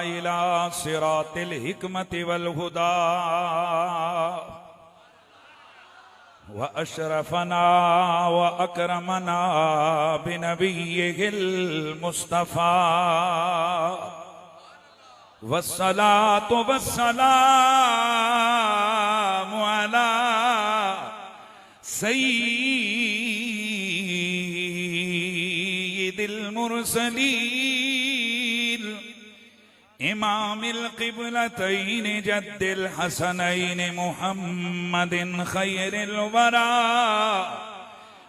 इला सिरातिल हिकमति वल हुदा व अशरफना व अकरमना बिनबिय्यिल मुस्तफा वस्सलातु वस्सलामु अला सय्यिदिल मुरसलीन इमामिल क़िबलतैन जद्दिल हसनैन मुहम्मदिन खैरिल वरा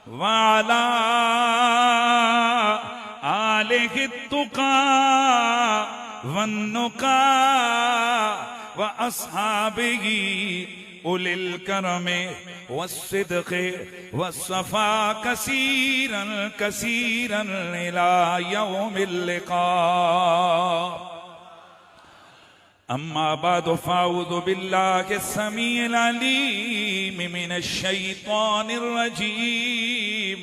व अला आलिहि तुक़ा वन्नुका व अस्हाबिही उलिल करमे वस्सिद्क़े वस्सफ़ा कसीरन कसीरन इला यौमिल लिक़ा अम्मा बादु फ़अऊज़ु बिल्लाहि अस्समीइल अलीम मिनश शैतानिर रजीम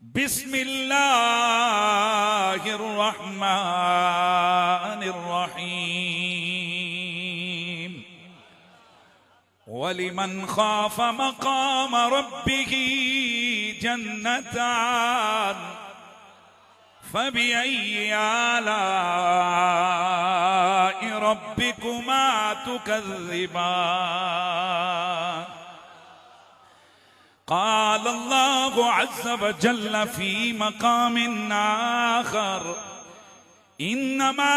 बिस्मिल्लाहिर रहमानिर रहीम वलिमन खाफ मकाम रब्बिही जन्नतान फबिअय्यि आलाइ रब्बिकुमा तुकज़्ज़िबान क़ाल अल्लाहु अज़्ज़ व जल्ल फ़ी मक़ामिन आख़र इन्नमा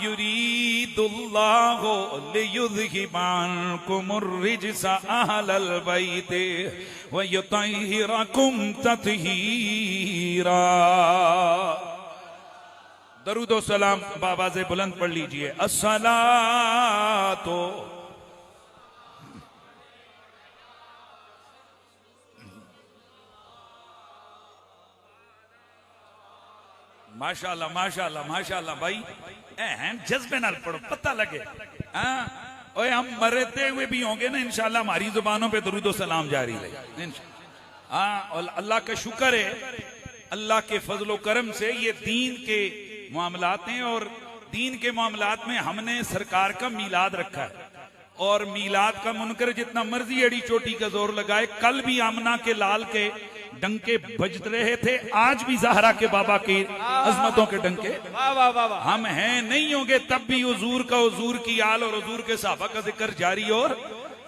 युरीदुल्लाहु लियुज़हिबा अन्कुमुर रिज्स अहलल बैति व युतहिरकुम तत्हीरा। दरूद व सलाम बाबाज़े बुलंद पढ़ लीजिए। अस्सलातो माशाअल्लाह माशाअल्लाह माशाअल्लाह भाई अहम जज्बे नाल पढ़ो पता लगे। हाँ ओए हम मरते हुए भी होंगे ना इंशाअल्लाह हमारी जुबानों पे दरूद व सलाम जारी रहे। हाँ और अल्लाह का शुक्र है, अल्लाह के फजलो करम से ये दीन के मामलात हैं और दीन के मामलात में हमने सरकार का मीलाद रखा है और मीलाद का मुनकर जितना मर्जी अड़ी चोटी का जोर लगाए। कल भी आमना के लाल के डंके बज रहे थे, आज भी ज़हरा के बाबा की अजमतों के डंके। हम हैं नहीं होंगे तब भी हुजूर का, हुजूर की आल और हुजूर के सहाबा का जिक्र जारी और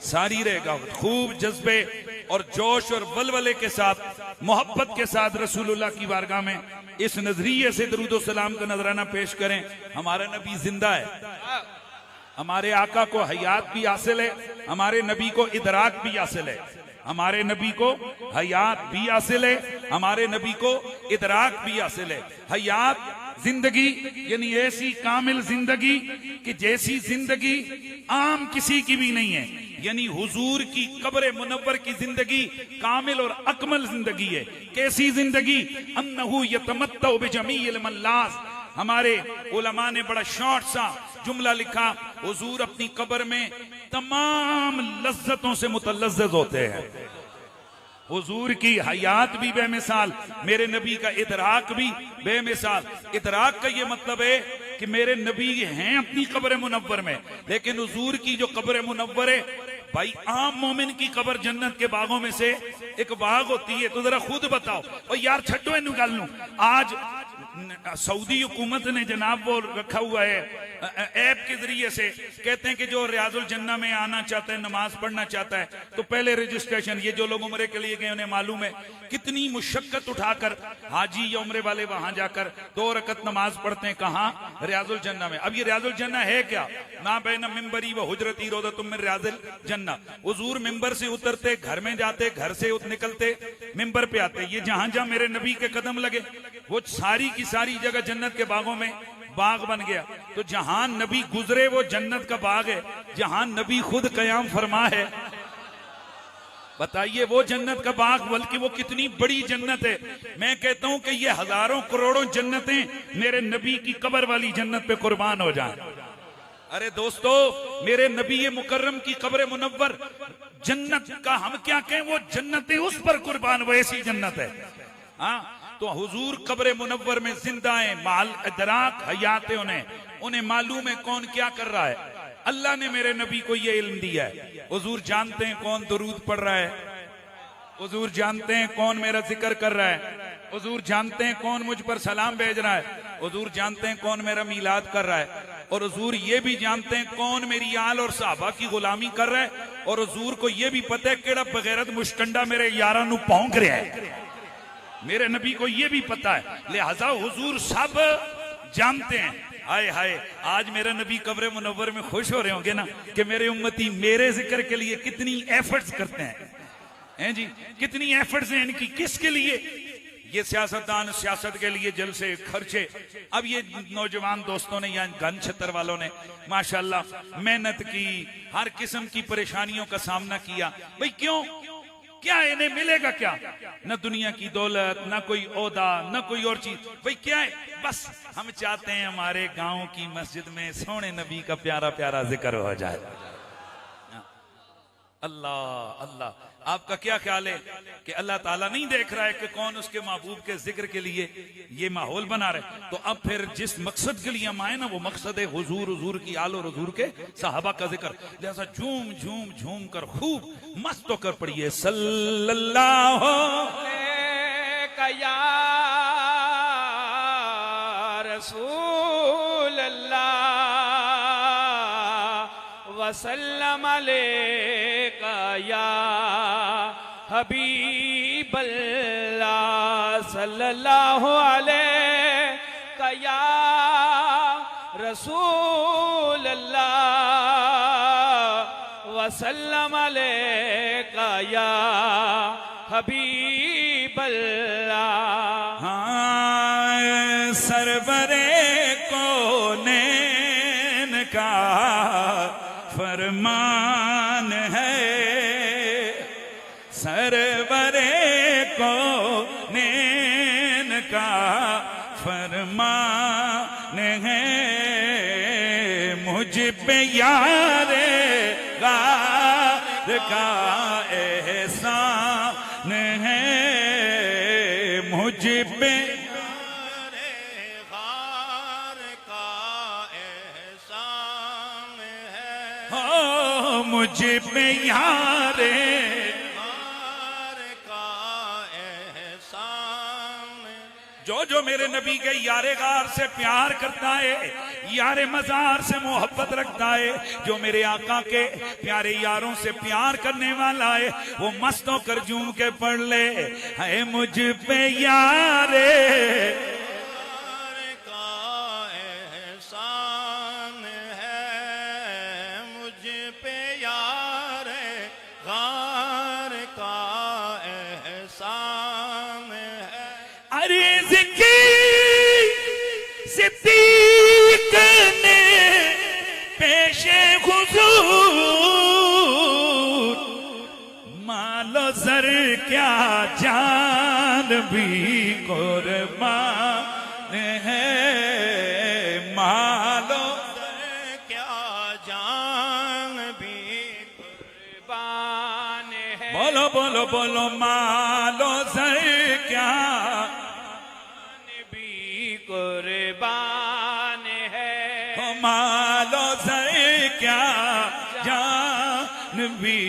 सारी रहेगा। खूब जज्बे और जोश और वलवले के साथ, मोहब्बत के साथ रसूलुल्लाह की बारगाह में इस नजरिए से दरूद व सलाम का नजराना पेश करें। हमारा नबी जिंदा है, हमारे आका को हयात भी हासिल है, हमारे नबी को इदराक भी हासिल है, हमारे नबी को हयात भी हासिल है, हमारे नबी को इदराक भी हासिल है। हयात जिंदगी यानी ऐसी कामिल जिंदगी कि जैसी जिंदगी आम किसी की भी नहीं है, यानी हुजूर की कब्र मुनव्वर की जिंदगी कामिल और अकमल जिंदगी है। कैसी जिंदगी? अन्नहु यतमत्तउ बिजमीइल मल्लाज़। हमारे उलमा ने बड़ा शॉर्ट सा जुमला लिखा, हुजूर अपनी कब्र में तमाम लज्जतों से मुतलज्जज होते हैं। हुजूर की हयात भी बेमिसाल, मेरे नबी का इदराक भी बेमिसाल। इदराक का ये मतलब है कि मेरे नबी हैं अपनी कब्र मुनव्वर में, लेकिन हुजूर की जो कब्र मुनव्वर है भाई, आम मोमिन की कब्र जन्नत के बागों में से एक बाग होती है। तो जरा खुद बताओ। और यार छड्डो इन गल नूं, आज सऊदी हुकूमत ने जनाब वो रखा हुआ है ऐप के जरिए से, कहते हैं कि जो रियाजुल जन्ना में आना चाहता है, नमाज पढ़ना चाहता है, तो पहले रजिस्ट्रेशन। ये जो लोग उम्रे के लिए गए उन्हें मालूम है कितनी मुशक्कत उठाकर हाजी या उम्रे वाले वहां जाकर 2 रकत नमाज पढ़ते हैं। कहाँ? रियाजुल जन्ना में। अब ये रियाजुल जन्ना है क्या? ना बैन मिंबरी व हुजरती रोज़तुम मिन रियाजिल जन्ना। हुजूर मिंबर से उतरते, घर में जाते, घर से निकलते, मिंबर पे आते। ये जहां जहां मेरे नबी के कदम लगे वो सारी की सारी जगह जन्नत के बागों में बाग बन गया। तो जहां नबी गुजरे वो जन्नत का बाग है, जहां नबी खुद कयाम फरमा है। बताइए वो जन्नत का बाग, बल्कि वो कितनी बड़ी जन्नत है। मैं कहता हूं कि ये हजारों करोड़ों जन्नतें मेरे नबी की कब्र वाली जन्नत पे कुर्बान हो जाएं। अरे दोस्तों, मेरे नबी मुकर्रम की कब्र मुनव्वर जन्नत का हम क्या कहें, वो जन्नतें उस पर कुर्बान, वो ऐसी जन्नत है। हाँ, तो हुजूर कब्र मुनव्वर में जिंदा है, माल इदराक हयात है, उन्हें मालूम है कौन क्या कर रहा है। अल्लाह ने मेरे नबी को ये इल्म दिया है। हुजूर जानते हैं कौन दुरूद पढ़ रहा है, हुजूर जानते हैं कौन मेरा जिक्र कर रहा है, हुजूर जानते हैं कौन मुझ पर सलाम भेज रहा है, हुजूर जानते हैं कौन मेरा मीलाद कर रहा है, और हुजूर ये भी जानते हैं कौन मेरी आल और साहबा की गुलामी कर रहा है, और हुजूर को ये भी पता है केड़ा बगैरत मुश्टंडा मेरे यारा नू भौंक रहा है। मेरे नबी को ये भी पता है, लिहाजा हुजूर सब जानते हैं। हाय हाय, आज मेरा नबी कब्र मुनव्वर में खुश हो रहे होंगे ना कि मेरे उम्मती मेरे जिक्र के लिए कितनी एफर्ट्स करते हैं जी, कितनी एफर्ट्स हैं इनकी, किसके लिए? ये सियासतदान सियासत के लिए जलसे खर्चे। अब ये नौजवान दोस्तों ने या गन छतर वालों ने माशाल्लाह मेहनत की, हर किस्म की परेशानियों का सामना किया। भाई क्यों? क्या इन्हें मिलेगा? क्या न दुनिया की दौलत, न कोई ओहदा, न कोई और चीज। भाई क्या है? बस हम चाहते हैं हमारे गांव की मस्जिद में सोने नबी का प्यारा प्यारा जिक्र हो जाए। अल्लाह अल्लाह। आपका क्या ख्याल है कि अल्लाह ताला नहीं देख रहा है कि कौन उसके महबूब के जिक्र के लिए ये माहौल बना रहे? तो अब फिर जिस मकसद के लिए हम आए ना, वो मकसद है हुजूर, हुजूर की आल और हुजूर के सहाबा का जिक्र। जैसा झूम झूम झूम कर खूब मस्त होकर पढ़िए सल्लल्लाहु अलैहि रसूल अल्लाह वसल्लम अलैका या हबीब अल्लाह सल्लल्लाहु अलैका या रसूल अल्लाह वसल्लम अलैका या हबीब अल्लाह। हाँ, सरवरे कौनैन का फरमान है, सरवरे कौनैन का फरमान है, मुझ पे यारे गार का एहसान है, मुझ पे मुझे पे यारे का एहसान। जो जो मेरे नबी के यारे गार से प्यार करता है, यारे मजार से मोहब्बत रखता है, जो मेरे आका के प्यारे यारों से प्यार करने वाला है, वो मस्त होकर झूम के पढ़ ले, है मुझ पे यारे सिद्दीक ने पेशे हुजूर मालो जर क्या जान भी कुर्बान है, मालो जर क्या जान भी कुर्बान है। बोलो बोलो बोलो, मालो जर क्या कुर्बान है, मालो से क्या जान भी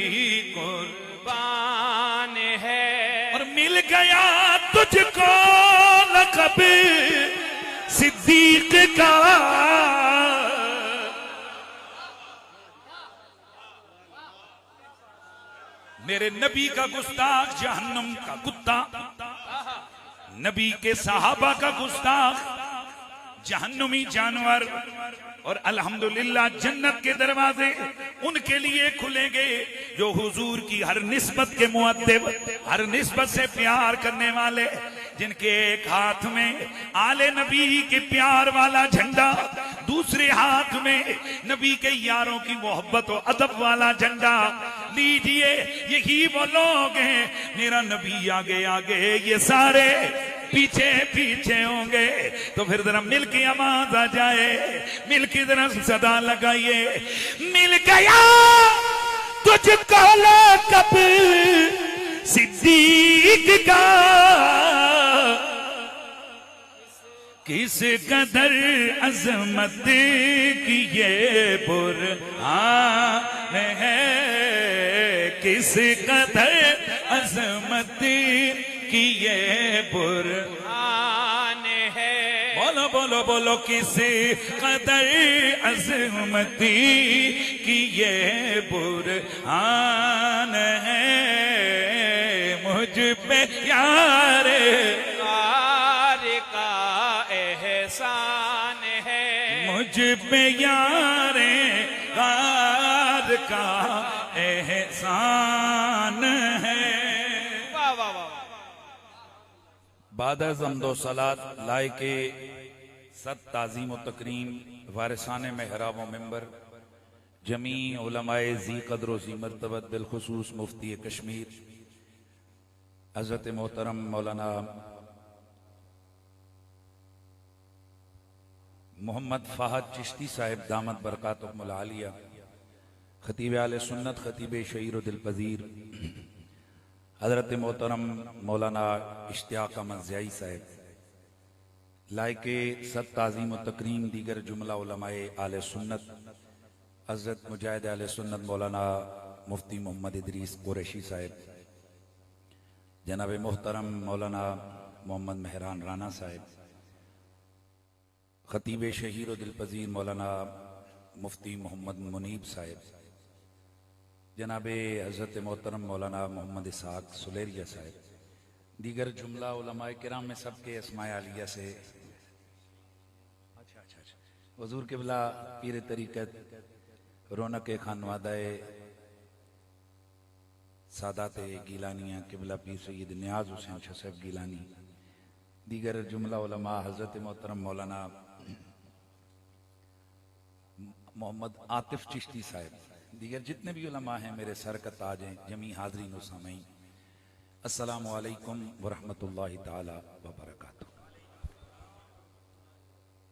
कुर्बान है। और मिल गया तुझको लक़ब सिद्दीक का, मेरे नबी का गुस्ताख जहन्नम का कुत्ता, नबी के सहाबा का गुस्ताख जहन्नुमी जानवर, और अल्हम्दुलिल्लाह जन्नत के दरवाजे उनके लिए खुलेंगे जो हुजूर की हर निस्बत के मुअद्दिब, हर निस्बत से प्यार करने वाले, जिनके एक हाथ में आले नबी के प्यार वाला झंडा, दूसरे हाथ में नबी के यारों की मोहब्बत और अदब वाला झंडा लीजिए। यही वो लोग हैं, मेरा नबी आगे आगे, ये सारे पीछे पीछे होंगे। तो फिर जरा मिल के आवाज आ जाए, मिल के जरा सदा लगाइए, मिल गया तुझको लक़ब सिद्दीक का, किस कदर अजमत की ये बुरहान है, किस कदर अजमत की ये बुरहान है। बोलो बोलो बोलो, किस कदर अजमती की ये बुरहान है। मुझ पे यार का एहसान है, मुझ पे यारे कार का एहसान है। वाह वाह वाह। बाद ज़म्दो सलात लाए के सद ताज़ीम व तकरीम वारिसान महराब व मिंबर जमी उलमाए जी कदर व जी मर्तबत बिलखुसूस मुफ्ती कश्मीर हज़रत मोहतरम मौलाना मोहम्मद फ़ाहद चिश्ती साहिब दामत बरकातुहुमुल आलिया, खतीब आले सुन्नत, खतीब शहीर दिल पजीर हज़रत मोहतरम मौलाना इश्तियाक अहमद ज़ियाई साहिब, लायके सद ताज़ीम व तकरीम दीगर जुमला उलमाए आले सुन्नत हज़रत मुजाहिद आले सुन्नत मौलाना मुफ्ती मोहम्मद इदरीस कुरैशी साहिब, जनाब मोहतरम मौलाना मोहम्मद मेहरान राना साहिब, खतीब शहीर व दिल पजीर मौलाना मुफ्ती मोहम्मद मुनीब साहिब, जनाब हज़रत मोहतरम मौलाना मोहम्मद इसहाक सुलेरिया साहिब, दीगर जुमला उलमाए किराम में सबके अस्माए आलिया से हुज़ूर क़िबला पीर तरीक़त रौनक खानवादाए सादात गीलानिया क़िबला पीर सैयद नियाज़ हुसैन शसेफ गीलानी, दीगर जुमला उलमा हज़रत मोहतरम मौलाना मोहम्मद आतिफ चिश्ती साहिब, दीगर जितने भी उलमा हैं मेरे सर का ताज हैं, जमी हाज़रीन व सामीन, अस्सलामु अलैकुम व रहमतुल्लाहि ताला व बरकातुहू।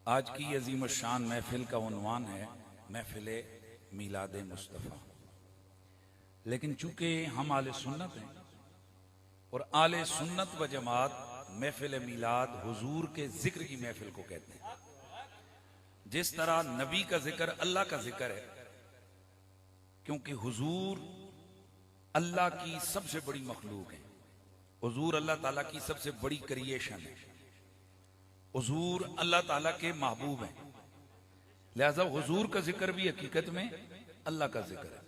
आज की अजीम शान महफिल का उन्वान है महफिल मीलाद मुस्तफ़ा, लेकिन चूंकि हम आले सुन्नत हैं और आले सुन्नत व जमात महफिल मीलाद हुजूर के जिक्र की महफिल को कहते हैं। जिस तरह नबी का जिक्र अल्लाह का जिक्र है, क्योंकि हुजूर अल्लाह की सबसे बड़ी मखलूक है, हुजूर अल्लाह ताला की सबसे बड़ी क्रिएशन है, हुजूर अल्लाह ताला के महबूब हैं, लिहाजा हुजूर का जिक्र भी हकीकत में अल्लाह का जिक्र है।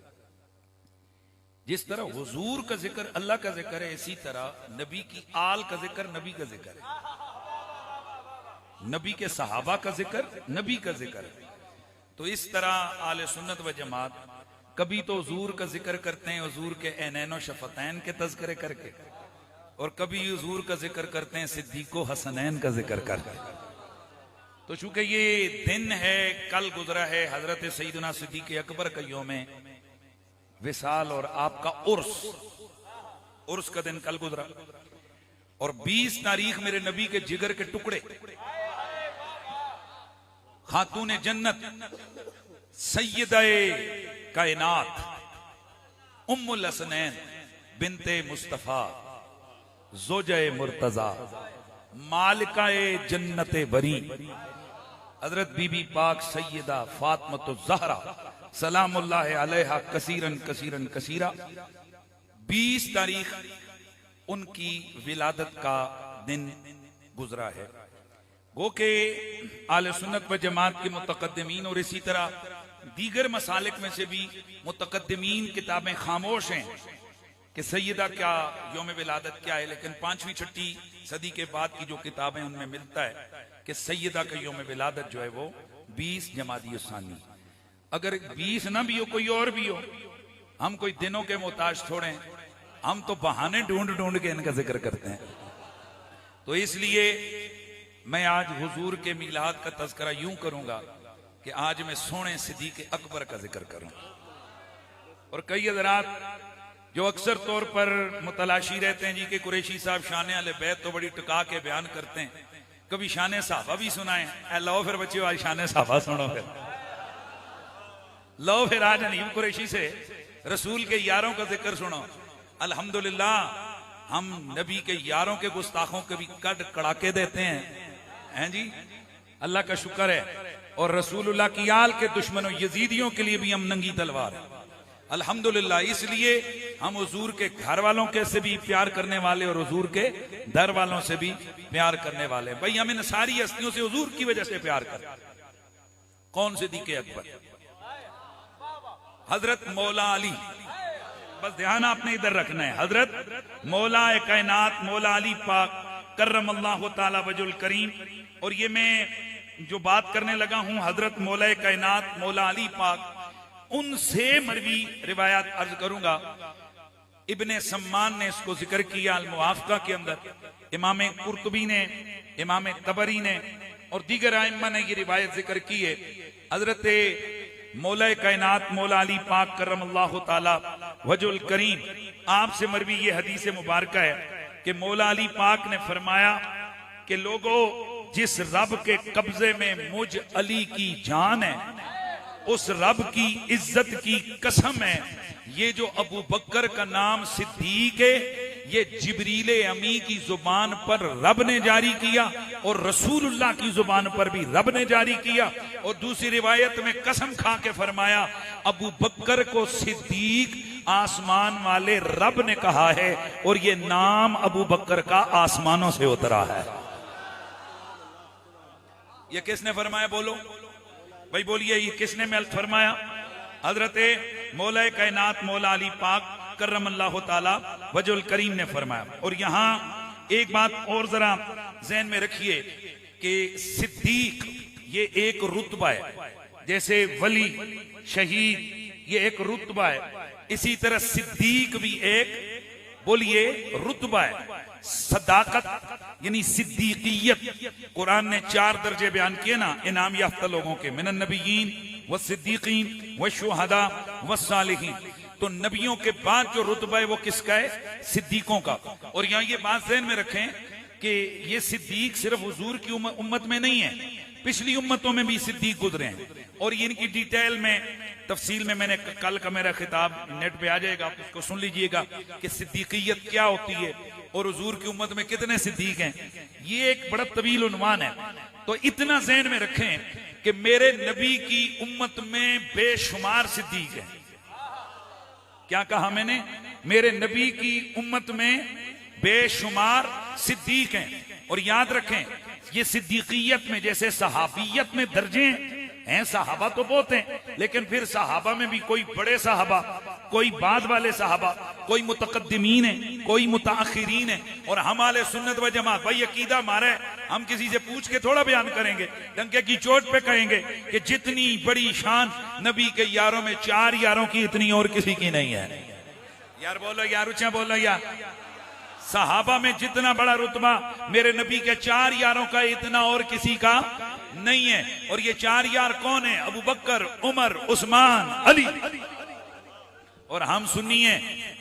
जिस तरह हुजूर का जिक्र अल्लाह का जिक्र है, इसी तरह नबी की आल का जिक्र नबी का जिक्र है, नबी के सहाबा का जिक्र नबी का जिक्र है। तो इस तरह आले सुन्नत व जमात कभी तो हुजूर का जिक्र करते हैं हुजूर के ऐनैन व शफतैन के तज़किरे करके, और कभी हुजूर का जिक्र करते हैं सिद्दीक़ो हसनैन का जिक्र करके। तो चूंकि ये दिन है, कल गुजरा है हजरत सैयदना सिद्दीक़ अकबर का यौम विसाल और आपका उर्स का दिन कल गुजरा, और 20 तारीख मेरे नबी के जिगर के टुकड़े खातून जन्नत सैयदाए कायनात उम्मुल हसनैन बिनते मुस्तफा ज़ौजाए मुर्तजा मालिकाए जन्नते बरी हजरत बीबी पाक सैयदा फातिमा ज़हरा सलामुल्लाह अलैहा कसीरन कसीरन कसीरा 20 तारीख उनकी विलादत का दिन गुजरा है। गो के आले सुन्नत व जमात के मुतकद्दिमीन और इसी तरह दीगर मसालिक में से भी मुतकद्दिमीन किताबें खामोश हैं कि सैयदा क्या यौम विलादत क्या है, लेकिन 5वीं 6वीं सदी के बाद की जो किताबें उनमें मिलता है कि सैयदा का यौम विलादत जो है वो 20 जमादी सानी। अगर 20 ना भी हो, कोई और भी हो, हम कोई दिनों के मोहताज छोड़ें, हम तो बहाने ढूंढ ढूंढ के इनका जिक्र करते हैं। तो इसलिए मैं आज हुजूर के मिलाद का तज़किरा यूं करूंगा कि आज मैं सोने सिद्दीक़ अकबर का जिक्र करूं। और कई हज़रात जो अक्सर तौर पर मुतलाशी रहते हैं जी कि कुरैशी साहब शान अहले बैत तो बड़ी टुका के बयान करते हैं, कभी शान सहाबा भी सुनाए। लो फिर बच्चों आज शान सहाबा सुनो, फिर लो फिर आज हनीफ कुरैशी से रसूल के यारों का जिक्र सुनो। अल्हम्दुलिल्लाह हम नबी के यारों के गुस्ताखों के भी कड़ कड़ाके देते हैं, हैं जी, अल्लाह का शुक्र है। और रसूलुल्लाह की आल के दुश्मनों यजीदियों के लिए भी हम नंगी तलवार हैं अल्हम्दुलिल्लाह। इसलिए हम हुजूर के घर वालों के से भी प्यार करने वाले और हुजूर के दर वालों से भी प्यार करने वाले। भाई हम इन सारी हस्तियों से हुजूर की वजह से प्यार करते हैं। कौन सिद्दीक़ अकबर? हजरत मौला अली। बस ध्यान आपने इधर रखना है। हजरत मौला कायनात मौला अली पाक करमल्लाहु ताला वजुल करीम। और ये मैं जो बात करने लगा हूं हजरत मौला कायनात मौला अली पाक, उनसे मरवी रिवायत अर्ज करूंगा। इब्ने सम्मान ने इसको जिक्र किया अल मुआफ़क़ा के अंदर, इमाम कुर्तुबी ने, इमाम तबरी ने और दीगर आइम्मा ने ये रिवायत जिक्र की है। हजरत मौला कायनात मौला अली पाक करमल्लाहु ताला वजुल करीम, आपसे मरवी ये हदीस मुबारक है कि मौला अली पाक ने फरमाया कि लोगों, जिस रब के कब्जे में मुझ अली की जान है, उस रब की इज्जत की कसम है, ये जो अबू बकर का नाम सिद्दीक है, ये जिब्रील अमी की जुबान पर रब ने जारी किया और रसूलुल्लाह की जुबान पर भी रब ने जारी किया। और दूसरी रिवायत में कसम खा के फरमाया, अबू बकर को सिद्दीक आसमान वाले रब ने कहा है और ये नाम अबू बकर का आसमानों से उतरा है। ये किसने फरमाया? बोलो भाई, बोलिए, ये किसने मेल फरमाया? हजरत मौला कायनात मौला अली पाक करमल्लाहु ताला वजुल करीम ने फरमाया। और यहां एक बात और जरा ज़हन में रखिए कि सिद्दीक ये एक रुतबा है, जैसे वली शहीद ये एक रुतबा है, इसी तरह सिद्दीक भी एक, बोलिए, रुतबा है। सदाकत यानी सिद्दीकियत, कुरान ने 4 दर्जे बयान किए ना इनाम याफ्ता लोगों के, मिनन नबियीन व सिद्दीकीन व शुहदा व सालिहीन। तो नबियों के बाद जो रुतबा है वो किसका है? सिद्दीकों का। और यहाँ ये बात ज़हन में रखें कि ये सिद्दीक सिर्फ हुजूर की उम्मत में नहीं है, पिछली उम्मतों में भी सिद्दीक गुजरे हैं। और ये इनकी डिटेल में तफसील में मैंने कल का मेरा खिताब नेट पे आ जाएगा, आप उसको सुन लीजिएगा कि सिद्दीकियत क्या होती है और हुजूर की उम्मत में कितने सिद्दीक हैं। ये एक बड़ा तवील उन्वान है। तो इतना ज़हन में रखें कि मेरे नबी की उम्मत में बेशुमार सिद्दीक हैं। क्या कहा मैंने? मेरे नबी की उम्मत में बेशुमार सिद्दीक हैं। और याद रखें, ये सिद्दीकियत में जैसे सहाबियत में दर्जे हैं, सहाबा तो बहुत हैं, लेकिन फिर सहाबा में भी कोई बड़े सहाबा, कोई बाद वाले सहाबा, कोई मुतकद्दिमीन है, कोई मुताखिरीन है। और हमारे सुन्नत व जमात, भाई अकीदा हमारा है, हम किसी से पूछ के थोड़ा बयान करेंगे, डंके की चोट पे कहेंगे कि जितनी बड़ी शान नबी के यारों में 4 यारों की, इतनी और किसी की नहीं है। यार बोलो यार, ऊंचा बोलो यार। सहाबा में जितना बड़ा रुतबा मेरे नबी के 4 यारों का, इतना और किसी का नहीं है। और ये 4 यार कौन है? अबू बकर, उमर, उस्मान, अली। और हम सुनिए,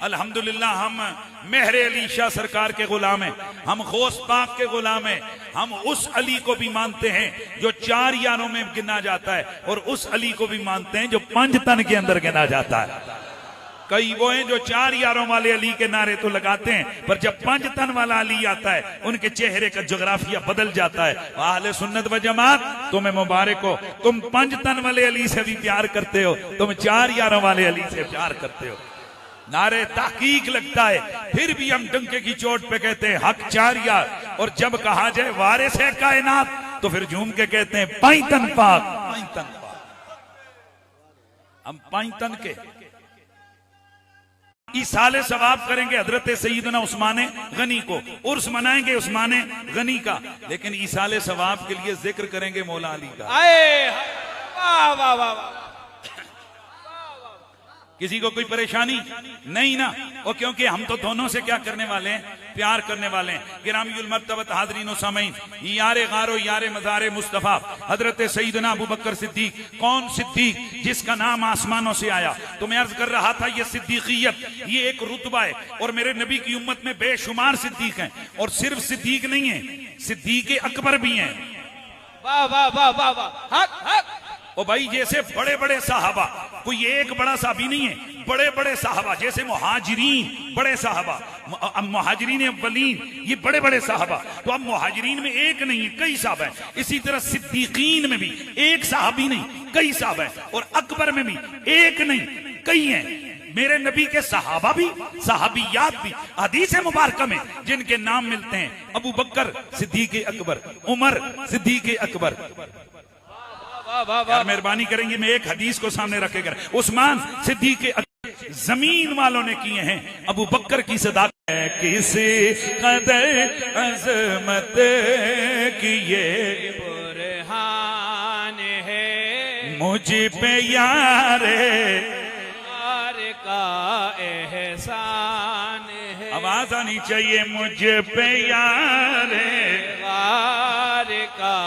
अल्हम्दुलिल्लाह, हम मेहरे अली शाह सरकार के गुलाम हैं, हम गौस पाक के गुलाम हैं। हम उस अली को भी मानते हैं जो 4 यारों में गिना जाता है, और उस अली को भी मानते हैं जो 5 तन के अंदर गिना जाता है। कई वो हैं जो 4 यारों वाले अली के नारे तो लगाते हैं, पर जब 5 तन वाला अली आता है उनके चेहरे का जोग्राफिया बदल जाता है। अहले सुन्नत व जमात, तुम्हें मुबारक हो, तुम 5 तन वाले अली से भी प्यार करते हो, तुम 4 यारों वाले अली से प्यार करते हो। नारे तहकीक लगता है, फिर भी हम डंके की चोट पे कहते हैं हक 4 यार। और जब कहा जाए वारिस है कायनात, तो फिर झूम के कहते हैं 5 तन पाक, 5 तन पाक। हम 5 तन के ईसाले सवाब करेंगे हजरत सईदना उस्मान गनी को, उर्स मनाएंगे उस्मान गनी का, लेकिन ईसाले सवाब के लिए जिक्र करेंगे मौला अली का। वाह वाह वाह। किसी को कोई परेशानी नहीं ना? और क्योंकि हम तो दोनों से क्या करने वाले हैं? प्यार करने वाले हैं। गिरामीउल मर्तबत हाज़रीन व सामीन, यारे गारो यारे मज़ारे मुस्तफ़ा हजरत सईदना अबू बकर सिद्दीक। कौन सिद्दीक? जिसका नाम आसमानों से आया। तो मैं अर्ज कर रहा था, ये सिद्दीकियत ये एक रुतबा है, और मेरे नबी की उम्मत में बेशुमार सिद्दीक हैं। और सिर्फ सिद्दीक नहीं है, सिद्दीक अकबर भी हैं। वाह वाह वाह वाह वाह, हक हक। ओ भाई, जैसे बड़े बड़े साहबा, कोई एक बड़ा साहबी नहीं है, बड़े बड़े साहबा, जैसे मुहाजिरीन बड़े साहबा, मुहाजिरीन अव्वलीन, ये बड़े बड़े साहबा। तो अब मुहाजिरीन में एक नहीं कई साहब हैं। इसी तरह सिद्दीकीन में भी एक साहबी नहीं कई साहब हैं, और अकबर में भी एक नहीं कई हैं। मेरे नबी के सहाबा भी सहाबियात भी हदीस मुबारक में जिनके नाम मिलते हैं, अबू बकर सिद्दीक अकबर, उमर सिद्दीक अकबर। यार मेहरबानी करेंगे, मैं एक हदीस को सामने रखेगा, उस्मान सिद्दीक अकबर। जमीन वालों ने किए हैं, अबू बकर की सदाकत है, किस कदर अज़मत की ये बुरहान है, मुझ पे यार का एहसान है। आवाज आनी चाहिए, मुझ पे यार का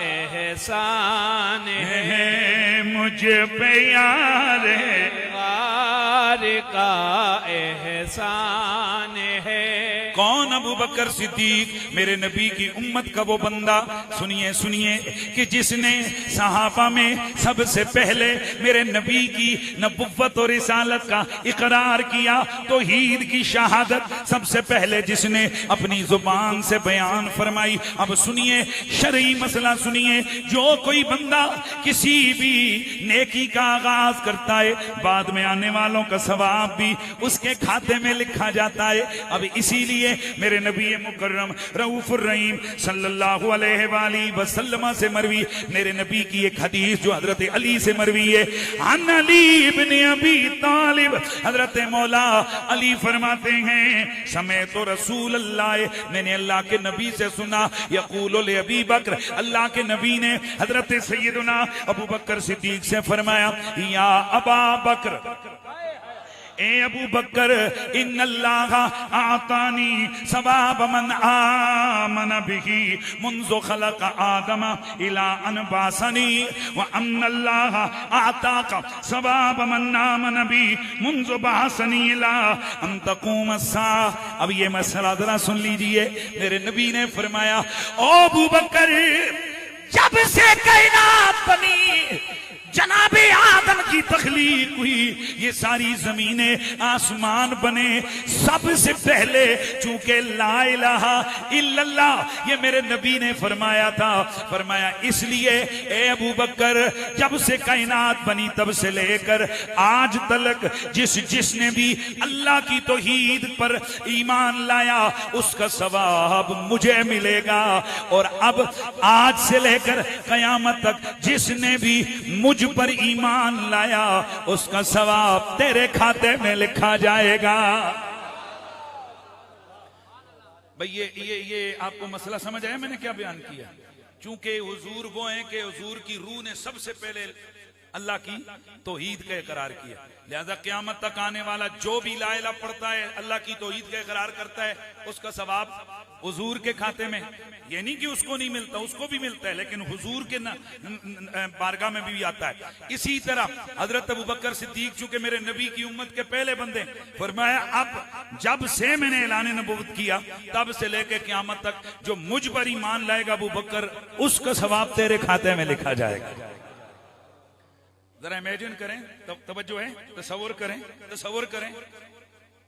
एहसान है, मुझ पे यार का एहसान है। कौन? अबू बकर सिद्दीक, मेरे नबी की उम्मत का वो बंदा। सुनिए सुनिए कि जिसने सहाबा में सबसे पहले मेरे नबी की नबुव्वत और रिसालत का इकरार किया, तौहीद की शहादत सबसे पहले जिसने अपनी जुबान से बयान फरमाई। अब सुनिए शरई मसला सुनिए, जो कोई बंदा किसी भी नेकी का आगाज करता है, बाद में आने वालों का सवाब भी उसके खाते में लिखा जाता है। अब इसीलिए मेरे नबी मुकर्रम रऊफुर रहीम सल्लल्लाहु अलैहि वसल्लम से मरवी, मेरे नबी की एक हदीस जो हजरत अली से मरवी है, अन अली इब्न अबी तालिब, हजरत मौला अली फरमाते हैं, समय तो रसूल अल्लाह, मैंने अल्लाह के नबी से सुना, यकूल ले अबी बकर, अल्लाह के नबी ने हजरत सैयदना अबू बकर सिद्दीक से फरमाया, या अबा बकर, ए अबू बकर, इन्नल्लाह आतानी सवाब मन आमन बिही मुंज़ु खलक़ आदम इला अन बासनी व अन्नल्लाह आताका सवाब मन आमन बी मुंज़ु बासनी इला अन तक़ूम अस्साअ। अब ये मसला जरा सुन लीजिए, मेरे नबी ने फरमाया, ओ अबू बकर, जब से कायनात बनी, जनाबे आदम की तख्लीक हुई, ये सारी जमीनें आसमान बने, सबसे पहले चूंकि ला इलाहा इल्लल्लाह ये मेरे नबी ने फरमाया था, फरमाया इसलिए ए अबू बकर, जब से कायनात बनी तब से लेकर आज तक जिसने भी अल्लाह की तौहीद पर ईमान लाया, उसका सवाब मुझे मिलेगा। और अब आज से लेकर कयामत तक जिसने भी मुझ पर ईमान लाया, उसका सवाब तेरे खाते में लिखा जाएगा। भाई ये आपको मसला समझ आया मैंने क्या बयान किया? चूंकि हुजूर वो हैं कि हुजूर की रूह ने सबसे पहले अल्लाह की तौहीद का इकरार किया, लिहाजा क़यामत तक आने वाला जो भी ला इलाहा पढ़ता है, अल्लाह की तौहीद का इकरार करता है, उसका सवाब हुजूर के खाते में। ये नहीं कि उसको नहीं मिलता, उसको भी मिलता है, लेकिन हुजूर के बारगाह में भी आता है। इसी तरह हजरत अबू बकर सिद्दीक चूंकि मेरे नबी की उम्मत के पहले बंदे, फरमाया अब जब से मैंने ऐलान नबुव्वत किया तब से लेकर क़यामत तक जो मुझ पर ईमान लाएगा अबू बकर, उसका सवाब तेरे खाते में लिखा जाएगा। जरा इमेजिन करें, तवज्जो है, तसव्वुर करें, तसव्वुर करें,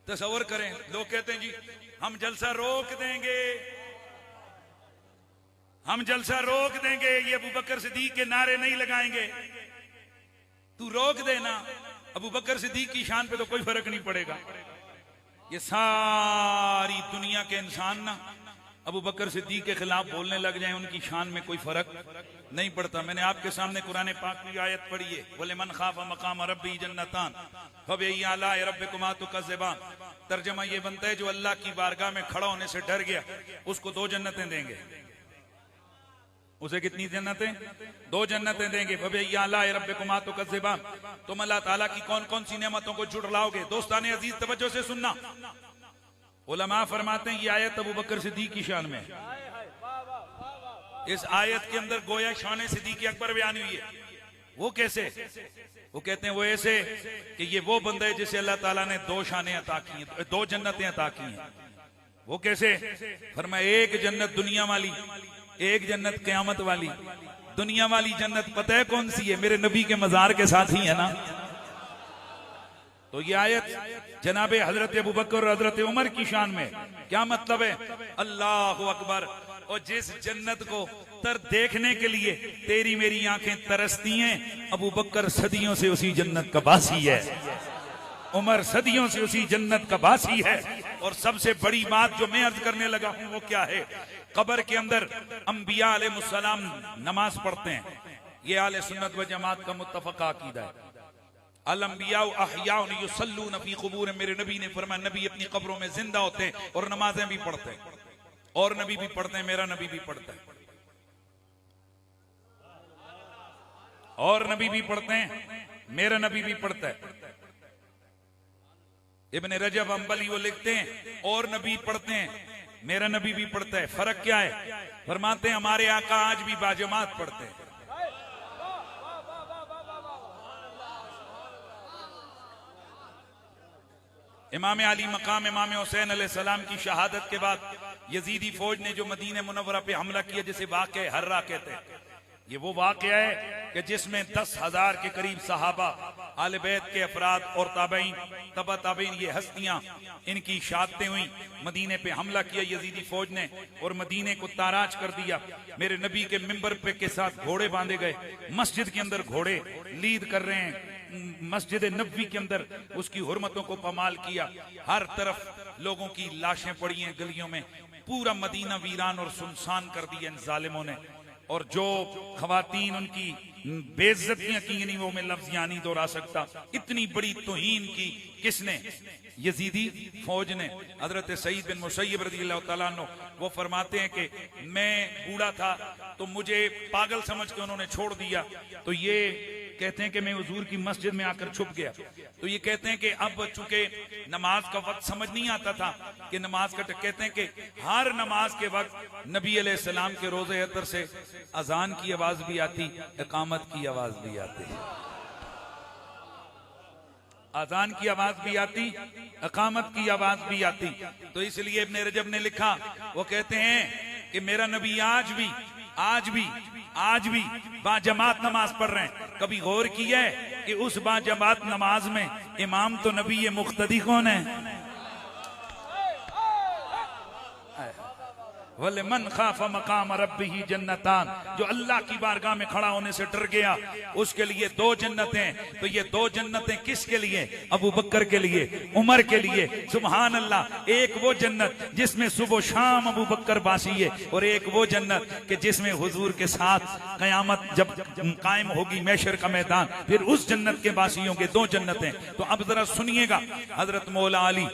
तसव्वुर करें। लोग कहते हैं जी हम जलसा रोक देंगे, हम जलसा रोक देंगे, ये अबू बकर सिद्दीक के नारे नहीं लगाएंगे। तू रोक देना, अबू बकर सिद्दीक की शान पे तो कोई फर्क नहीं पड़ेगा। ये सारी दुनिया के इंसान ना अबू बकर सिद्दीक के खिलाफ बोलने लग जाए, उनकी शान में कोई फर्क नहीं पड़ता। मैंने आपके सामने कुरान पाक की आयत पढ़ी है, बोले मन खाफा मकाम रब्बी जन्नतान फबी आला रब्बिकुमा तुकज़्ज़िबान। तर्जमा ये बनता है जो अल्लाह की बारगाह में खड़ा होने से डर गया, उसको 2 जन्नतें देंगे। उसे कितनी जन्नतें? 2 जन्नतें देंगे। फबी आला रब्बिकुमा तुकज़्ज़िबान। तुम अल्लाह ताला की कौन कौन सी नेमतों को जुटलाओगे? दोस्ताने अजीज तवज्जो से सुनना, उलमा फरमाते हैं ये आयत अबू बकर सिद्दीक की शान में है। इस आयत के अंदर गोया शान सिद्दीक अकबर बयान हुई है। वो कैसे? वो कहते हैं वो ऐसे कि ये वो बंदा है जिसे अल्लाह ताला ने 2 शानें अता की हैं, 2 जन्नतें अता की हैं। वो कैसे? फरमाया एक जन्नत दुनिया वाली, एक जन्नत क़यामत वाली। दुनिया वाली जन्नत पता है कौन सी है? मेरे नबी के मजार के साथ ही है ना। तो ये आयत जनाबे हजरत अबू बकर और हजरत उमर की शान में, क्या मतलब है? अल्लाह अकबर। और जिस जन्नत को देखने के लिए तेरी मेरी आंखें तरसती हैं, अबू बकर सदियों से उसी जन्नत का बासी है, उमर सदियों से उसी जन्नत का बासी है। और सबसे बड़ी बात जो मैं अर्ज करने लगा हूं वो क्या है? कब्र के अंदर अंबिया अलैहिस्सलाम नमाज पढ़ते हैं। ये आले सुन्नत व जमात का मुत्तफका अकीदा है। अल अंबिया अहयाउन युसल्लून फी कुबूर, मेरे नबी ने फरमाया नबी अपनी कब्रों में जिंदा होते हैं और नमाजें भी पढ़ते हैं। और नबी भी पढ़ते हैं, मेरा नबी भी पढ़ता है, और नबी भी पढ़ते हैं, मेरा नबी भी पढ़ता है। इब्न रजब अंबली वो लिखते हैं और नबी पढ़ते हैं, मेरा नबी भी पढ़ता है। फर्क क्या है? फरमाते हैं हमारे आका आज भी बाजमात पढ़ते हैं। इमाम अली मकाम इमाम हुसैन अलैहिस्सलाम की शहादत के बाद यजीदी फौज ने जो मदीने मुनव्वरा पे हमला किया, जिसे वाक़या हर्रा कहते हैं, ये वो वाक़या है कि जिसमें 10,000 के करीब सहाबा, आले बैत के अफराद और ताबईन, तबा ताबईन, ये हस्तियां, इनकी शहादतें हुई। मदीने पे हमला किया यजीदी फौज ने और मदीने को ताराज कर दिया। मेरे नबी के मिंबर पे के साथ घोड़े बांधे गए, मस्जिद के अंदर घोड़े लीद कर रहे हैं। मस्जिद नबवी के अंदर उसकी हुर्मतों को पमाल किया। हर तरफ लोगों की लाशें पड़ी हैं गलियों में। पूरा मदीना वीरान और सुनसान कर दिया इन जालिमों ने। और जो खवातीन उनकी बेइज्जतियां की, नहीं वो मैं लफ्ज यहाँ नहीं दोहरा सकता। इतनी बड़ी तौहीन की किसने? यजीदी फौज ने। हजरत सईद बिन मुसय्यब रज़ियल्लाहु तआला अन्हु वो फरमाते हैं कि मैं बूढ़ा था तो मुझे पागल समझ के उन्होंने छोड़ दिया। तो ये कहते हैं कि मैं हुजूर की मस्जिद में आकर छुप गया। तो ये कहते हैं कि अब चूंकि नमाज का वक्त समझ नहीं आता था कि नमाज का, कहते हैं कि हर नमाज के वक्त नबी अलैहिस्सलाम के रोज़े अतर से अजान की आवाज भी आती, इकामत की आवाज भी आती, अजान की आवाज भी आती, इकामत की आवाज भी आती। तो इसलिए इब्न रजब ने लिखा, वो कहते हैं कि मेरा नबी आज भी बाजमात नमाज पढ़ रहे हैं। कभी गौर किया है कि उस बाजमात नमाज में इमाम तो नबी है, मुख्तदी कौन है? वलिमन खाफ मकाम रब्बिही जन्नतान, जो अल्लाह की बारगाह में खड़ा होने से डर गया उसके लिए 2 जन्नतें। तो ये 2 जन्नतें किसके लिए? अबू बकर के लिए, उमर के लिए। सुभान अल्लाह। एक वो जन्नत जिसमें सुबह शाम अबू बकर बासी है, और एक वो जन्नत कि जिसमें हुजूर के साथ कयामत जब कायम होगी, मैशर का मैदान, फिर उस जन्नत के बासी होंगे। 2 जन्नतें। तो अब जरा सुनिएगा, हजरत मौला अली,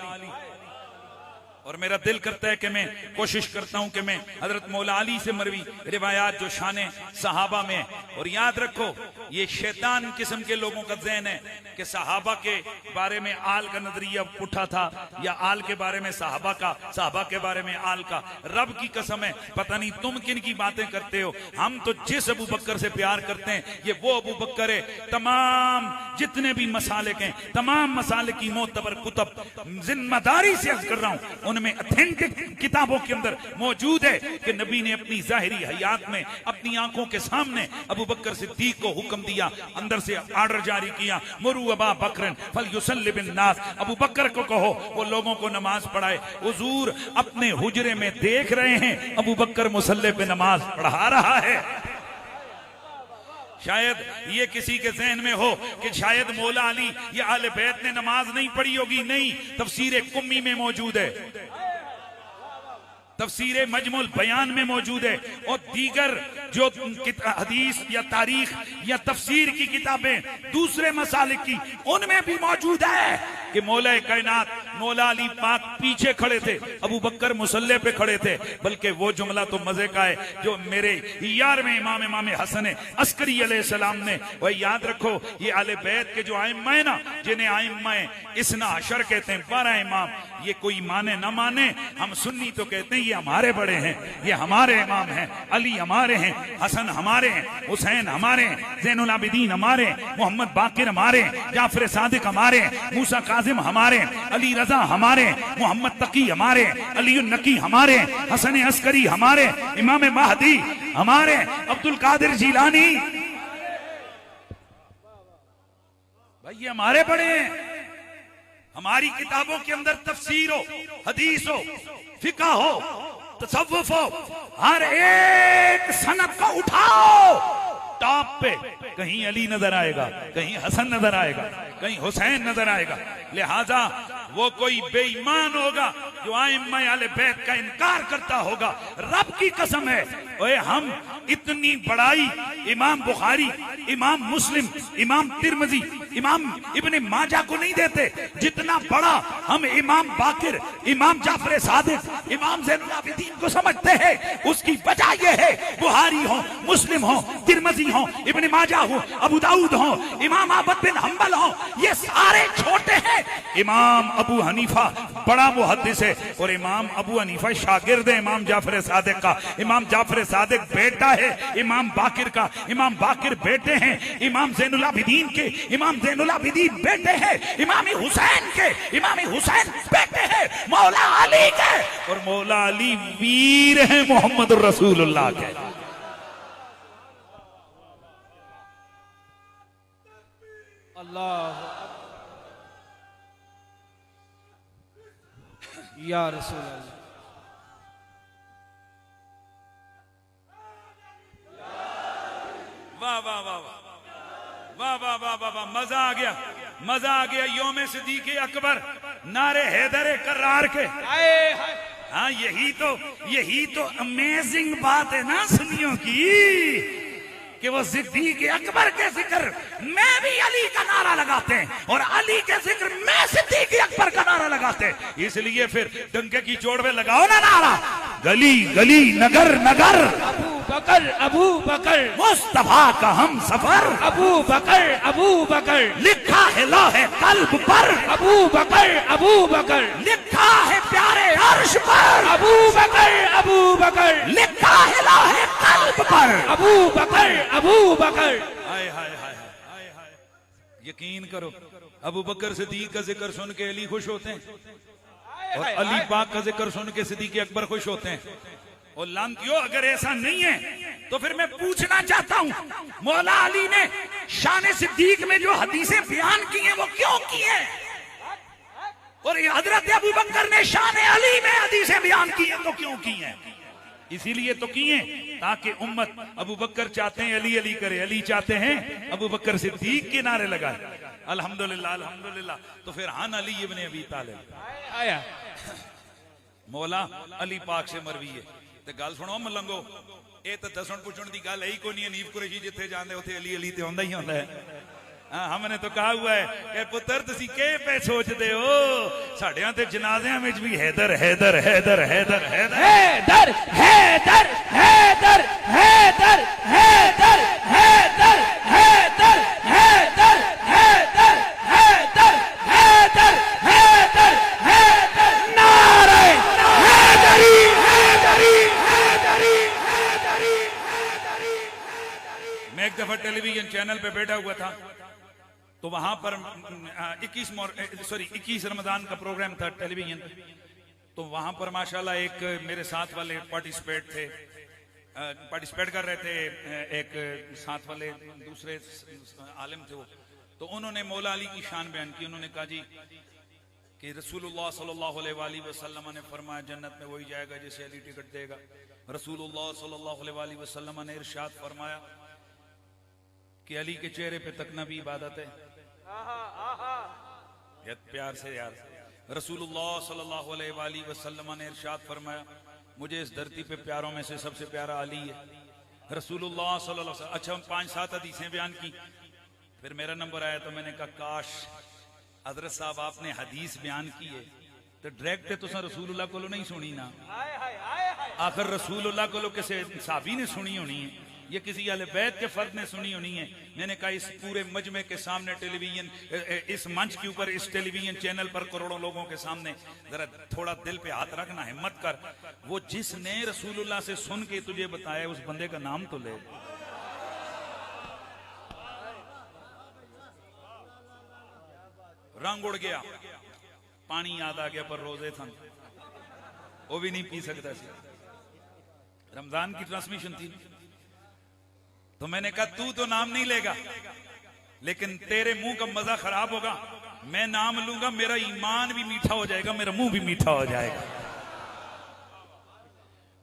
और मेरा दिल करता है कि मैं कोशिश करता हूं कि मैं हजरत मौला अली से मरवी रिवायात जो शाने सहाबा में है। और याद रखो, ये शैतान किस्म के लोगों का ज़हन है कि सहाबा के बारे में आल का नजरिया उठा था, या आल के बारे में सहाबा का, सहाबा के बारे में आल का। रब की कसम है, पता नहीं तुम किन की बातें करते हो। हम तो जिस अबू बकर से प्यार करते हैं, ये वो अबू बकर है। तमाम जितने भी मसालिक हैं, तमाम मसालिक की मोतबर कुतब, जिम्मेदारी से अर्ज कर रहा हूं, उनमें ऑथेंटिक किताबों के अंदर मौजूद है कि नबी ने अपनी जाहिरी हयात में अपनी आंखों के सामने अबू बकर सिद्दीक को हुक्म दिया, अंदर से आर्डर जारी किया, मुरू अबा बकरन फलयुसल्लि बिन्नास, अबू बकर को कहो वो लोगों को नमाज पढ़ाए। हुजूर अपने हुजरे में देख रहे हैं अबू बकर मुसल्ले पे नमाज पढ़ा रहा है। शायद ये किसी के ज़हन में हो कि शायद मौला अली या आले बैत ने नमाज नहीं पढ़ी होगी। नहीं, तफसीर कुम्मी में मौजूद है, तफसीर मजमुल बयान में मौजूद है, और दीगर जो हदीस या तारीख या तफसीर की किताबें दूसरे मसालिक की, उनमें भी मौजूद है कि मौला कायनात मौला अली पाक पीछे खड़े थे, अबू बकर मुसल्ले पे खड़े थे। बल्कि वो जुमला तो मजे का है जो मेरे यार में इमाम हसन अस्करी अलैहिस्सलाम ने, वह याद रखो, ये आले बैत के जो आइम्मा है ना, जिन्हें आइम्मा इसना अशर कहते हैं, 12 इमाम, ये कोई माने ना माने, हम सुन्नी तो कहते हैं ये हमारे बड़े हैं, ये हमारे इमाम हैं। अली हमारे हैं, हसन हमारे हैं, हुसैन हमारे हैं, ज़ैनुल आबिदीन हमारे हैं, मोहम्मद बाकिर हमारे हैं, जाफर सादिक हमारे हैं, मूसा काजिम हमारे हैं, अली रजा हमारे हैं, मोहम्मद तकी हमारे हैं, अली नकी हमारे हैं, हसन अस्करी हमारे, इमाम महदी हमारे, अब्दुल कादिर जिलानी, भाई ये हमारे बड़े हैं। हमारी किताबों के अंदर तफसीर हो, हदीस हो, फिका हो, तसव्वुफ हो, हर एक सनद को उठाओ टॉप पे, कहीं अली नजर आएगा, कहीं हसन नजर आएगा, कहीं हुसैन नजर आएगा। लिहाजा वो कोई बेईमान होगा जो आइम्मा अहले बैत का इनकार करता होगा। रब की कसम है, ओए हम इतनी बड़ाई इमाम बुखारी, इमाम मुस्लिम, इमाम तिरमिजी, इमाम इब्ने माजा को नहीं देते जितना बड़ा हम इमाम बाकिर, इमाम जाफर सादिक, इमाम ज़ैनुल आबिदीन को समझते हैं। उसकी वजह यह है, बुहारी हो, मुस्लिम हो, तिरमिजी हो, इब्ने माजा हो, अबू दाऊद हो, इमाम अहमद बिन हंबल हो, ये सारे छोटे हैं। इमाम अबू हनीफा बड़ा मुहद्दिस है और इमाम अबू हनीफा शागिर्द है इमाम जाफर सादिक का। इमाम जाफर सादिक बेटा है इमाम बाकिर का, इमाम बाकिर बेटे हैं इमाम ज़ैनुल आबिदीन के, इमाम ज़ैनुल आबिदीन बेटे हैं इमाम हुसैन के, इमाम हुसैन बेटे हैं मौला अली के, और मौला अली वीर है मोहम्मद रसूलुल्लाह के। अल्लाह या रसूल अल्लाह। वाह वाह वाह वाह वाह वाह वाह वाह, मजा आ गया, मजा आ गया। योम सिद्दीक़ अकबर, नारे हैदर करार के। हाँ यही तो अमेजिंग बात है ना सुनियों की, कि वो सिद्दीक़ अकबर के जिक्र मैं भी अली का नारा लगाते हैं और अली के जिक्र मैं सिद्दीक़ अकबर का नारा लगाते हैं। इसलिए फिर डंके की चोट पे लगाओ ना नारा, गली गली नगर नगर अबू बकर मुस्तफा का हम सफर, अबू बकर लिखा है लौहे कल्ब पर, अबू बकर लिखा है प्यारे अर्श पर, अबू बकर लिखा है लौहे कल्ब पर, अबू बकर। हाय हाय हाय हाय हाय, यकीन करो अबू बकर सिद्दीक का जिक्र सुन के अली खुश होते हैं और अली पाक का जिक्र सुन के सिद्दीक अकबर खुश होते हैं। और लांतियों अगर ऐसा नहीं है तो फिर मैं पूछना चाहता हूं, मौला अली ने शान सिद्दीक में जो हदीसें बयान की हैं वो क्यों की हैं, और हजरत अबू बकर ने शान अली में हदीसें बयान की हैं तो क्यों की हैं? इसीलिए तो किए ताकि उम्मत अबू बकर चाहते हैं अली अली करे, अली चाहते हैं अबू बकर सिद्दीक के नारे लगाए। अल्हम्दुलिल्लाह अल्हम्दुलिल्लाह। तो फिर हान अली इब्ने अबी तालिब आया, मौला अली पाक से मरवी है। ते गल सुनो मलंगो, ये तो दसन पुछण दी गल है कोई नहीं। नीफ कुरैशी जिथे जाते उथे अली अली ते आंदा ही आंदा है। हाँ, हमने तो कहा हुआ है कि पुत्र तुसी के पे सोचते हो, साढ़ियां ते जनाजियां में भी हैदर हैदर हैदर हैदर हैदर हैदर हैदर हैदर हैदर हैदर हैदर हैदर हैदर हैदर हैदर हैदर हैदर हैदर नारे हैदरी हैदरी हैदरी हैदरी हैदरी। मैं एक दफा टेलीविजन चैनल पे बैठा हुआ था तो वहां पर 21 रमजान का प्रोग्राम था टेलीविजन। तो वहां पर माशाल्लाह एक मेरे साथ वाले पार्टिसिपेट कर रहे थे, एक साथ वाले दूसरे आलिम थे वो। तो उन्होंने मौला अली की शान बयान की। उन्होंने कहा जी कि रसूलुल्लाह सल्लल्लाहु अलैहि वसल्लम ने फरमाया जन्नत में वही जाएगा जिसे अली टिकट देगा। रसूलुल्लाह सल्लल्लाहु अलैहि वसल्लम ने इरशाद फरमाया कि अली के चेहरे पे तकना भी इबादत है। प्यार से यार, रसूलुल्लाह सल्लल्लाहु अलैहि वसल्लम ने इरशाद फरमाया मुझे इस धरती पे प्यारों में से सबसे प्यारा अली है। रसूलुल्लाह सल्लल्लाहु अलैहि वसल्लम। अच्छा, 5-7 हदीसें बयान की। फिर मेरा नंबर आया तो मैंने कहा काश हजरत साहब आपने हदीस बयान की है तो डायरेक्ट तो रसूलुल्लाह को नहीं सुनी ना, आखिर रसूलुल्लाह को किसी साहबी ने सुनी होनी है, ये किसी अहले बैत के फर्द ने सुनी होनी है। मैंने कहा इस पूरे मजमे के सामने टेलीविजन, इस मंच के ऊपर, इस टेलीविजन चैनल पर करोड़ों लोगों के सामने जरा थोड़ा दिल पे हाथ रखना, हिम्मत कर। वो जिसने रसूलुल्लाह से सुन के तुझे बताया उस बंदे का नाम तो ले। रंग उड़ गया, पानी याद आ गया, पर रोजे थे वो भी नहीं पी सकता सी। रमजान की ट्रांसमिशन थी तो मैंने कहा तू तो नाम नहीं लेगा लेकिन तेरे मुंह का मजा खराब होगा। मैं नाम लूंगा, मेरा ईमान भी मीठा हो जाएगा, मेरा मुंह भी मीठा हो जाएगा।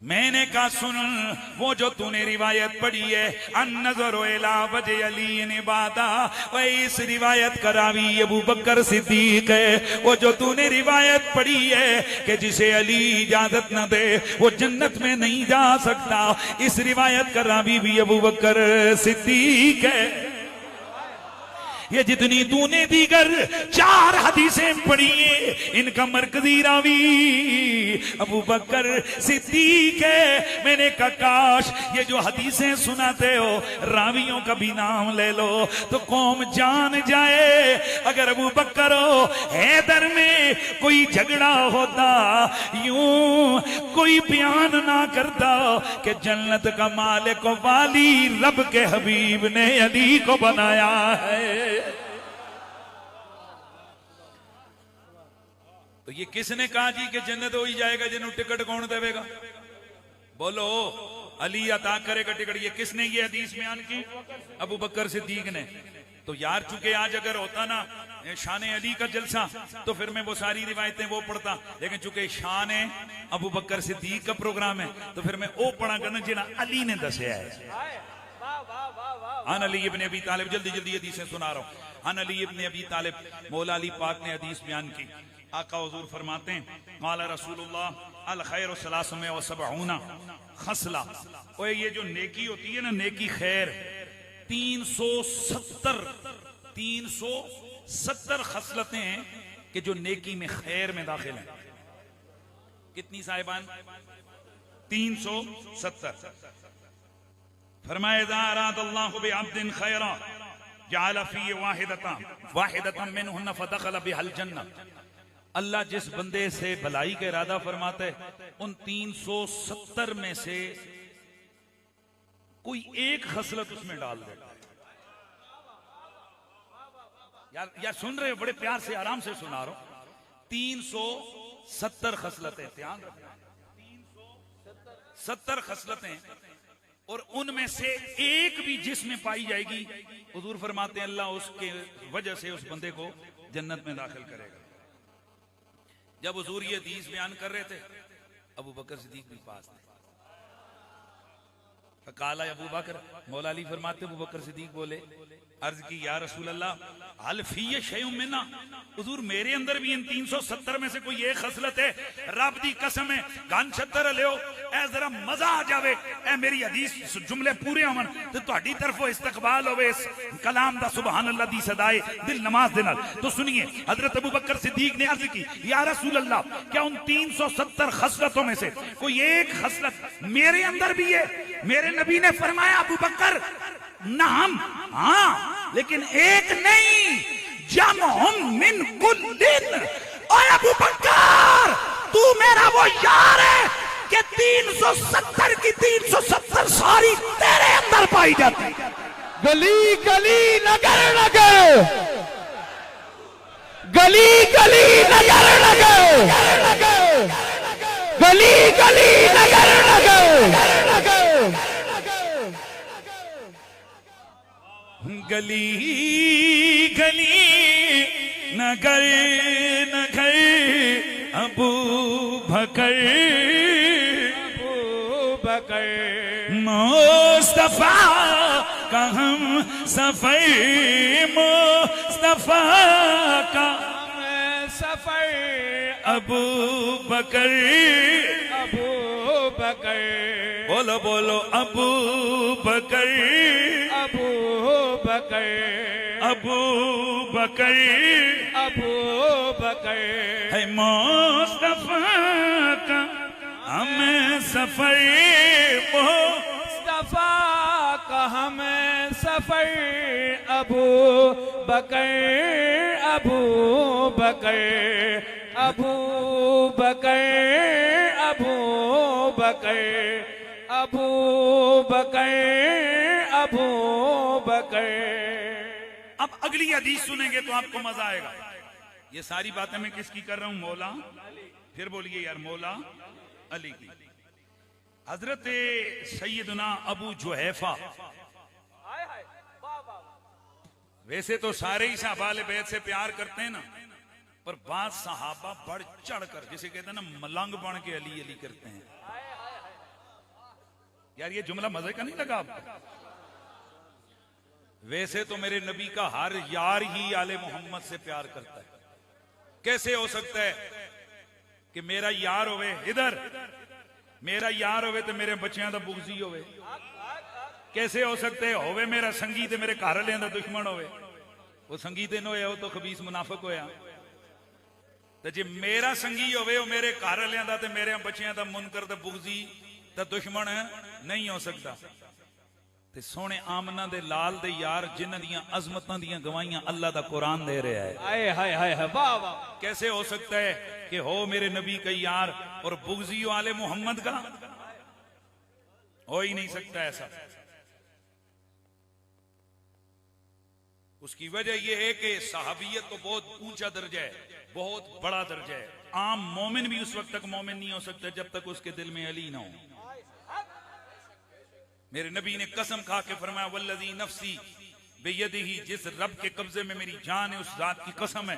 मैंने कहा सुन, वो जो तूने रिवायत पढ़ी है अन्नज़रु इला वजह अली ने बादा, वह इस रिवायत का रावी अबू बकर सिद्दीक है। वो जो तूने रिवायत पढ़ी है कि जिसे अली इजाजत न दे वो जन्नत में नहीं जा सकता, इस रिवायत का रावी भी अबू बकर सिद्दीक है। ये जितनी तूने दीगर 4 हदीसें पढ़ी है, इनका मरकजी रावी अबू बकर सिद्दीक है। मैंने कहा काश ये जो हदीसें सुनाते हो रावियों का भी नाम ले लो तो कौम जान जाए। अगर अबू बकर हो हैदर में कोई झगड़ा होता, यूं कोई बयान ना करता कि जन्नत का मालिक वाली रब के हबीब ने अली को बनाया है। तो ये किसने कहा जी कि जन्नत हो ही जाएगा, जिन्हों टिकट कौन देवेगा? बोलो, अली अता करेगा टिकट। ये किसने ये हदीस बयान की? अबू बकर सिद्दीक ने। तो यार चूंकि आज अगर होता ना शान अली का जलसा तो फिर मैं वो सारी रिवायतें वो पढ़ता, लेकिन चूंकि शान अबू बकर सिद्दीक का प्रोग्राम है तो फिर मैं वो पढ़ा करना जिन्हें अली ने दसिया है। अन अली इब्न अबी तालिब, जल्दी जल्दी हदीसें सुना रहा हूं। अन अली इब्न अबी तालिब, मौला अली पाक ने हदीस बयान की। आका हुजूर फरमाते हैं क़ाला रसूलुल्लाह अल खैरु सलासुम व सबऊना खसला। ओए ये जो नेकी होती है ना, नेकी खैर 370 खसलतें हैं कि जो नेकी में खैर में दाखिल हैं। कितनी साहिबान? 370। फरमाए इज़ा अरादल्लाहु बिअब्दिन खैरा जअल फी वाहिदतन मिनहुन फदखल बिहल जन्नह। अल्लाह जिस बंदे से भलाई का इरादा फरमाता है उन 370 में से कोई एक खसलत उसमें डाल देता है। यार सुन रहे हो? बड़े प्यार से आराम से सुना रहा हूं। 370 खसलतें, ध्यान रखना, 370 खसलतें, और उनमें से एक भी जिसमें पाई जाएगी हुजूर फरमाते हैं अल्लाह उसके वजह से उस बंदे को जन्नत में दाखिल करेगा। जब हुजूर ये हदीस बयान कर रहे थे अबू बकर सिद्दीक भी पास थे। काला अबू बकर, मौला अली फरमाते अबू बकर सिद्दीक बोले, अर्ज की या रसूल अल्लाह हल फी शैउम मिन्ना, हुजूर मेरे अंदर भी इन 370 में से कोई एक खसलत है? रब दी कसम है गन छत्तर लियो ऐ जरा मजा आ जावे, ऐ मेरी हदीस जुमले पूरे होवन ते तुहाडी तरफों इस्तकबाल होवे इस कलाम दा सुभान अल्लाह दी सदाए दिल नमाज दे नाल। तो सुनिए, हजरत अबू बकर सिद्दीक ने अर्ज की या रसूल अल्लाह क्या उन 370 खसलतों में से कोई एक खसलत मेरे अंदर भी है? मेरे नबी ने फरमाया अबू बकर नाम, हाँ लेकिन एक नहीं, जमहुम मिन कुल्लिन। ओए अबू बकर तू मेरा वो यार है कि 370 की 370 सारी तेरे अंदर पाई जाती। गली गली नगर नगर, गली गली नगर नगर, गली गली नगर नगर, गली गली नगर नगर अबू बकर मुस्तफा का हम सफर, मुस्तफा का सफर, अबू बकर, अबू बकर, बोलो बोलो अबू बकर, अबू बकर, अबू बकर, अबू बकर, है मुस्तफा का हम सफर, मुस्तफा का हम सफर, अबू बकर, अबू बकर, अबू बकर, अबू बकर, अबू बकर, अबू बकर। अब अगली हदीस सुनेंगे तो आपको मजा आएगा। ये सारी बातें मैं किसकी कर रहा हूं? मौला, फिर बोलिए यार, मौला अली की। हजरत सैयदना अबू जुहैफा वैसे तो सारे ही साहबा अहले बैत से प्यार करते हैं ना, पर बाद सहाबा बढ़ चढ़ कर, जिसे कहते हैं ना मलंग बन के अली अली करते हैं। यार ये जुमला मजे का नहीं लगा आपको? वैसे तो मेरे नबी का हर यार ही आले मोहम्मद से प्यार करता है। कैसे हो सकता है कि मेरा यार होवे इधर, मेरा यार होवे तो मेरे बच्चों का बुगजी होवे? कैसे हो सकते है होवे मेरा संगी ते मेरे घर वालियां दा दुश्मन होवे? वो संगी ते न होया, वो तो खबीस मुनाफिक होया। तो जे मेरा संगी होवे वो मेरे घर वालियां दा ते मेरे बच्चों का मुनकर ते बुगजी ता दुश्मन नहीं हो सकता। ते सोने आमना दे लाल दे यार जिन्हां दियां अजमतां दियां गवाहियां अल्लाह दा कुरान दे रहा है। हाय हाय हाय वाह वाह। कैसे हो सकता है कि हो मेरे नबी का यार और बुगजी वाले मोहम्मद का? हो ही नहीं सकता ऐसा। उसकी वजह यह है कि सहाबियत तो बहुत ऊंचा दर्जा है, बहुत बड़ा दर्जा है। आम मोमिन भी उस वक्त तक मोमिन नहीं हो सकता जब तक उसके दिल में अली ना हो। मेरे नबी ने कसम खा के फरमाया, वल्लज़ी नफ्सी बियदिही, जिस रब के कब्जे में मेरी जान है उस जात की कसम है,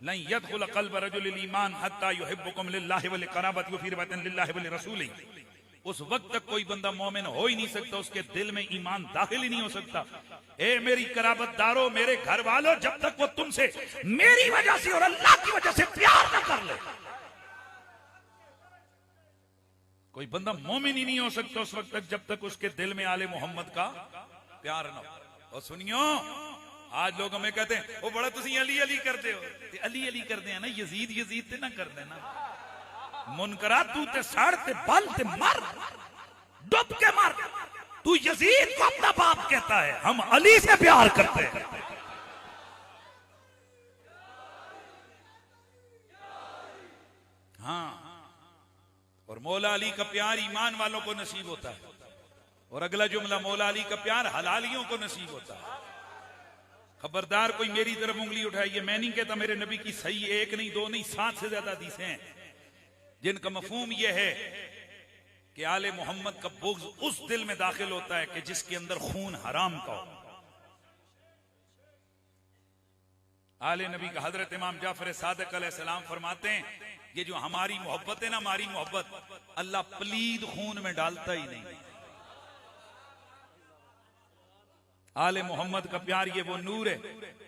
लन यदखुल क़ल्ब रजुलिल ईमान हत्ता युहिब्बुकुम लिल्लाहि व लिक़राबति व फ़ी रिवायतिन लिल्लाहि व लिरसूलिही। उस वक्त तक कोई बंदा मोमिन हो ही नहीं सकता, उसके दिल में ईमान दाखिल ही नहीं हो सकता। ए मेरी कराबतदारों, मेरे घर वालों, जब तक वो तुमसे मेरी वजह से और अल्लाह की वजह से प्यार न कर ले, कोई बंदा मोमिन ही नहीं हो सकता उस वक्त तक जब तक उसके दिल में आले मोहम्मद का प्यार न हो। और सुनियो, आज लोग हमें कहते हैं वो बड़ा तुसी अली अली करते हो। अली अली करते हैं ना, यजीद यजीद ते ना कर देना। मुनकरा तू ते साड़ ते बल ते मर, डुब के मर। तू यजीद को अपना बाप कहता है, हम अली से प्यार करते हैं। हाँ, और मौला अली का प्यार ईमान वालों को नसीब होता है। और अगला जुमला, मौला अली का प्यार हलालियों को नसीब होता है। खबरदार कोई मेरी तरफ उंगली उठाइए, मैं नहीं कहता मेरे नबी की सही एक नहीं दो नहीं 7 से ज्यादा हदीसें हैं जिनका मफहूम यह है कि आले मोहम्मद का बुग़्ज़ उस दिल में दाखिल होता है कि जिसके अंदर खून हराम का हो। आले नबी का हजरत इमाम जाफर सादिक अलैहिस्सलाम फरमाते हैं, ये जो हमारी मोहब्बत है ना, हमारी मोहब्बत अल्लाह पलीद खून में डालता ही नहीं। आले मोहम्मद का प्यार ये वो नूर है।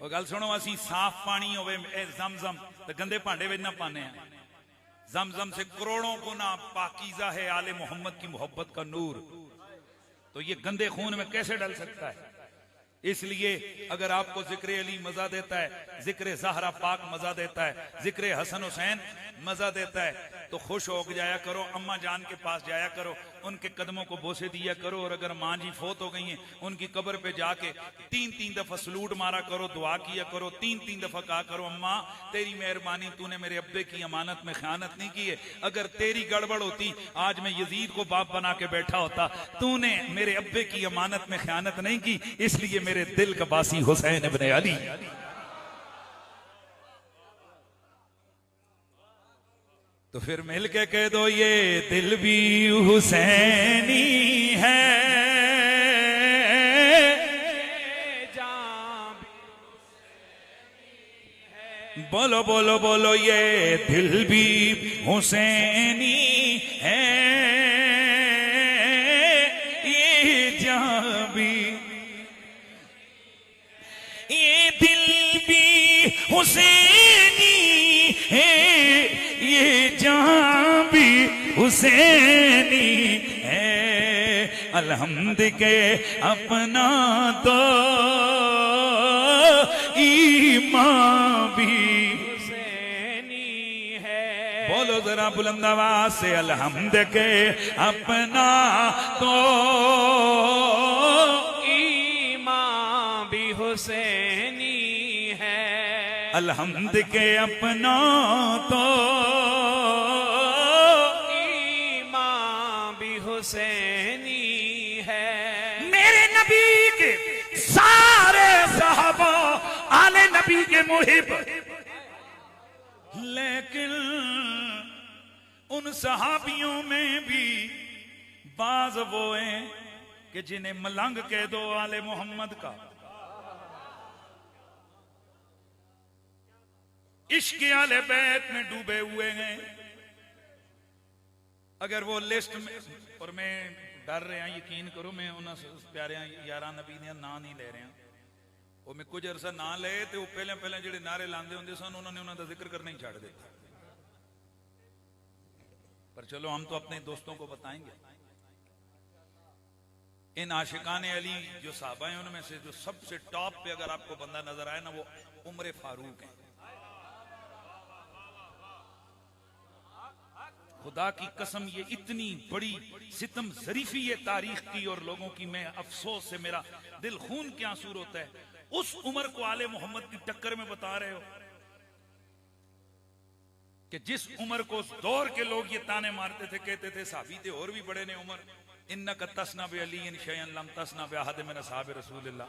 और गल सुनो, असी साफ पानी होवे ज़मज़म तो गंदे भांडे में ना पाने हैं। ज़मज़म से करोड़ों गुना पाकीज़ा है आले मोहम्मद की मोहब्बत का नूर। तो ये गंदे खून में कैसे डल सकता है? इसलिए अगर आपको जिक्र अली मजा देता है, जिक्र ज़हरा पाक मजा देता है, जिक्र हसन हुसैन मजा देता है, तो खुश हो जाया करो, अम्मा जान के पास जाया करो, उनके कदमों को बोसे दिया करो। और अगर माँ जी फोत हो गई हैं, उनकी कब्र पे जाके 3-3 दफा सलूट मारा करो, दुआ किया करो, 3-3 दफा कहा करो, अम्मा तेरी मेहरबानी, तूने मेरे अब्बे की अमानत में खयानत नहीं की है। अगर तेरी गड़बड़ होती, आज मैं यजीद को बाप बना के बैठा होता। तूने मेरे अब्बे की अमानत में खयानत नहीं की, इसलिए मेरे दिल का बासी हुसैन इब्ने अली। तो फिर मिल के कह दो, ये दिल भी हुसैनी है, बोलो बोलो बोलो, ये दिल भी हुसैनी है, ये जान भी, ये दिल भी हुसैनी है, ये जान भी हुसैनी है। अलहम्द के अपना तो ईमान भी हुसैनी है। बोलो जरा बुलंद आवाज से, अलहम्द के अपना तो ईमान भी हुसैनी है। अलहम्द के अपना तो ईमान भी हुसैनी है। मेरे नबी के सारे सहाबा आले नबी के मुहिब, लेकिन उन सहाबियों में भी बाज वो हैं कि जिन्हें मलंग कह दो आले मोहम्मद का। इश्क आले बैत में डूबे हुए हैं। अगर वो लिस्ट में, और मैं डर रहा, यकीन करो मैं उन्होंने प्यारे यारा नबी ने ना नहीं ले रहा, वो मैं कुछ अरसा ना ले तो पहले पहले जो नारे लाते होंगे सन उन्होंने उन्होंने जिक्र करना ही छाड़ देता। पर चलो हम तो अपने दोस्तों को बताएंगे। इन आशिकान अली जो साहबा हैं उनमें से जो सबसे टॉप पे अगर आपको बंदा नजर आए ना, वो उमर फारूक है। खुदा की कसम, ये इतनी बड़ी सितम जरीफी है तारीख की और लोगों की, मैं अफसोस से मेरा दिल खून के आंसू होता है। उस उमर को आले मोहम्मद की टक्कर में बता रहे हो कि जिस उमर को उस दौर के लोग ये ताने मारते थे, कहते थे साहबी थे और भी बड़े ने उमर, इन्नका तस्ना बे अली शयअन लम तस्ना बे अहद मिन असहाब रसूलिल्लाह।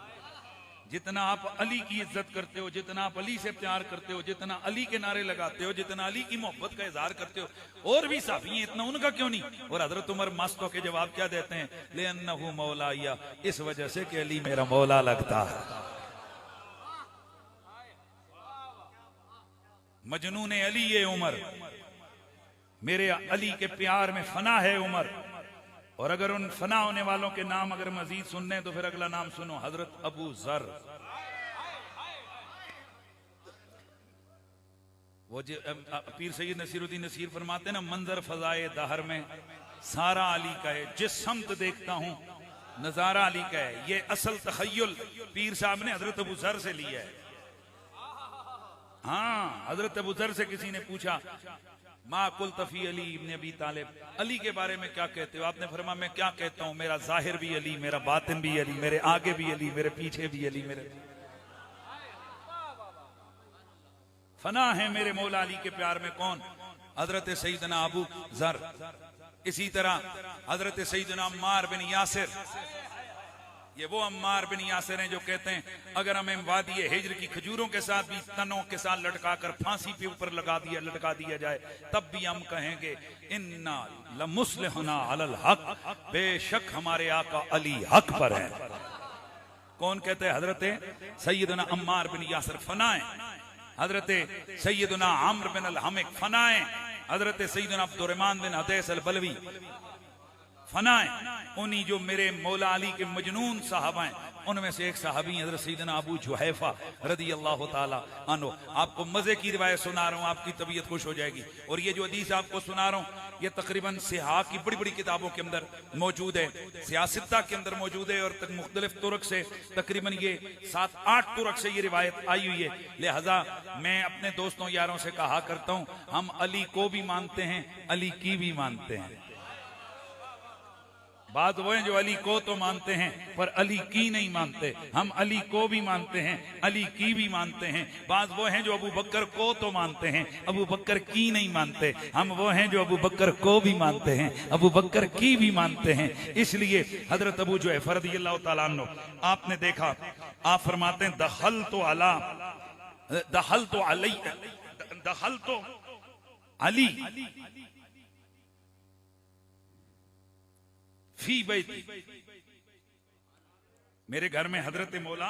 जितना आप अली की इज्जत करते हो, जितना आप अली से प्यार करते हो, जितना अली के नारे लगाते हो, जितना अली की मोहब्बत का इजहार करते हो, और भी साफी हैं, इतना उनका क्यों नहीं? और हजरत उमर मस्त होके जवाब क्या देते हैं? ले अन्नहु मौलाया, इस वजह से कि अली मेरा मौला लगता है। मजनून अली ये उमर, मेरे अली के प्यार में फना है उमर। और अगर उन फना होने वालों के नाम अगर मजीद सुनने तो फिर अगला नाम सुनो, हजरत अबू जर। वो जो पीर सैयद नसीरुद्दीन नसीर फरमाते ना, मंजर फजाए दहर में सारा अली का है, जिस समत देखता हूं नजारा अली का है। ये असल तखय्युल पीर साहब ने हजरत अबू जर से लिया है। हाँ, हजरत अबू जर से किसी ने पूछा, मा कुल तफी अली इब्न अबी तालिब, अली के बारे में क्या कहते हो? आपने फरमाया मैं क्या कहता हूं, मेरा जाहिर भी अली, मेरा बातिन भी अली, मेरे आगे भी अली, मेरे पीछे भी अली, मेरे फना है मेरे मौला अली के प्यार में। कौन? हजरत सईदना अबू जर। इसी तरह हजरत सईदना अम्मार बिन यासिर, ये वो अम्मार बिन यासिर हैं जो कहते हैं अगर हमें वादी हिज्र की खजूरों के साथ भी तनों के साथ लटकाकर फांसी पे ऊपर लटका दिया जाए तब भी हम कहेंगे इन्ना लमुस्लिहुना अलल हक, बेशक हमारे आका अली हक पर है। कौन कहते हैं? हजरत सैयदना अम्मार बिन यासिर फनाए, हजरत सैयदना आम्र बिन अल हमिक फनाए, हजरत सैयदना अब्दुर्रहमान बिन हदैस अल बलवी फनाए। उन्हीं जो मेरे मौला अली के मजनून साहबा हैं उनमें से एक साहबी हजरत सैयदना अबू जुहैफा रदी अल्लाह ताला अन्हु। आपको मजे की रिवायत सुना रहा हूं, आपकी तबीयत खुश हो जाएगी। और ये जो हदीस आपको सुना रहा हूं ये तकरीबन सिहा की बड़ी बड़ी किताबों के अंदर मौजूद है, सियासत्ता के अंदर मौजूद है, और मुख्तलिफ तुरक से तकरीबन ये 7-8 तुरक से ये रिवायत आई हुई है। लिहाजा मैं अपने दोस्तों यारों से कहा करता हूं, हम अली को भी मानते हैं, अली की भी मानते हैं। बात वो है जो अली को तो मानते हैं पर अली की नहीं मानते। हम अली को भी मानते हैं, अली की भी मानते हैं। बात वो हैं जो अबू बकर को तो मानते हैं, अबू बकर की नहीं मानते। हम वो हैं जो अबू बकर को भी मानते हैं, अबू बकर की भी मानते हैं। इसलिए हजरत अबू जुहैफा रज़ियल्लाहु ताला अन्हु, आपने देखा, आप फरमाते हैं दखल तो अली फी बैती, मेरे घर में हजरत मौला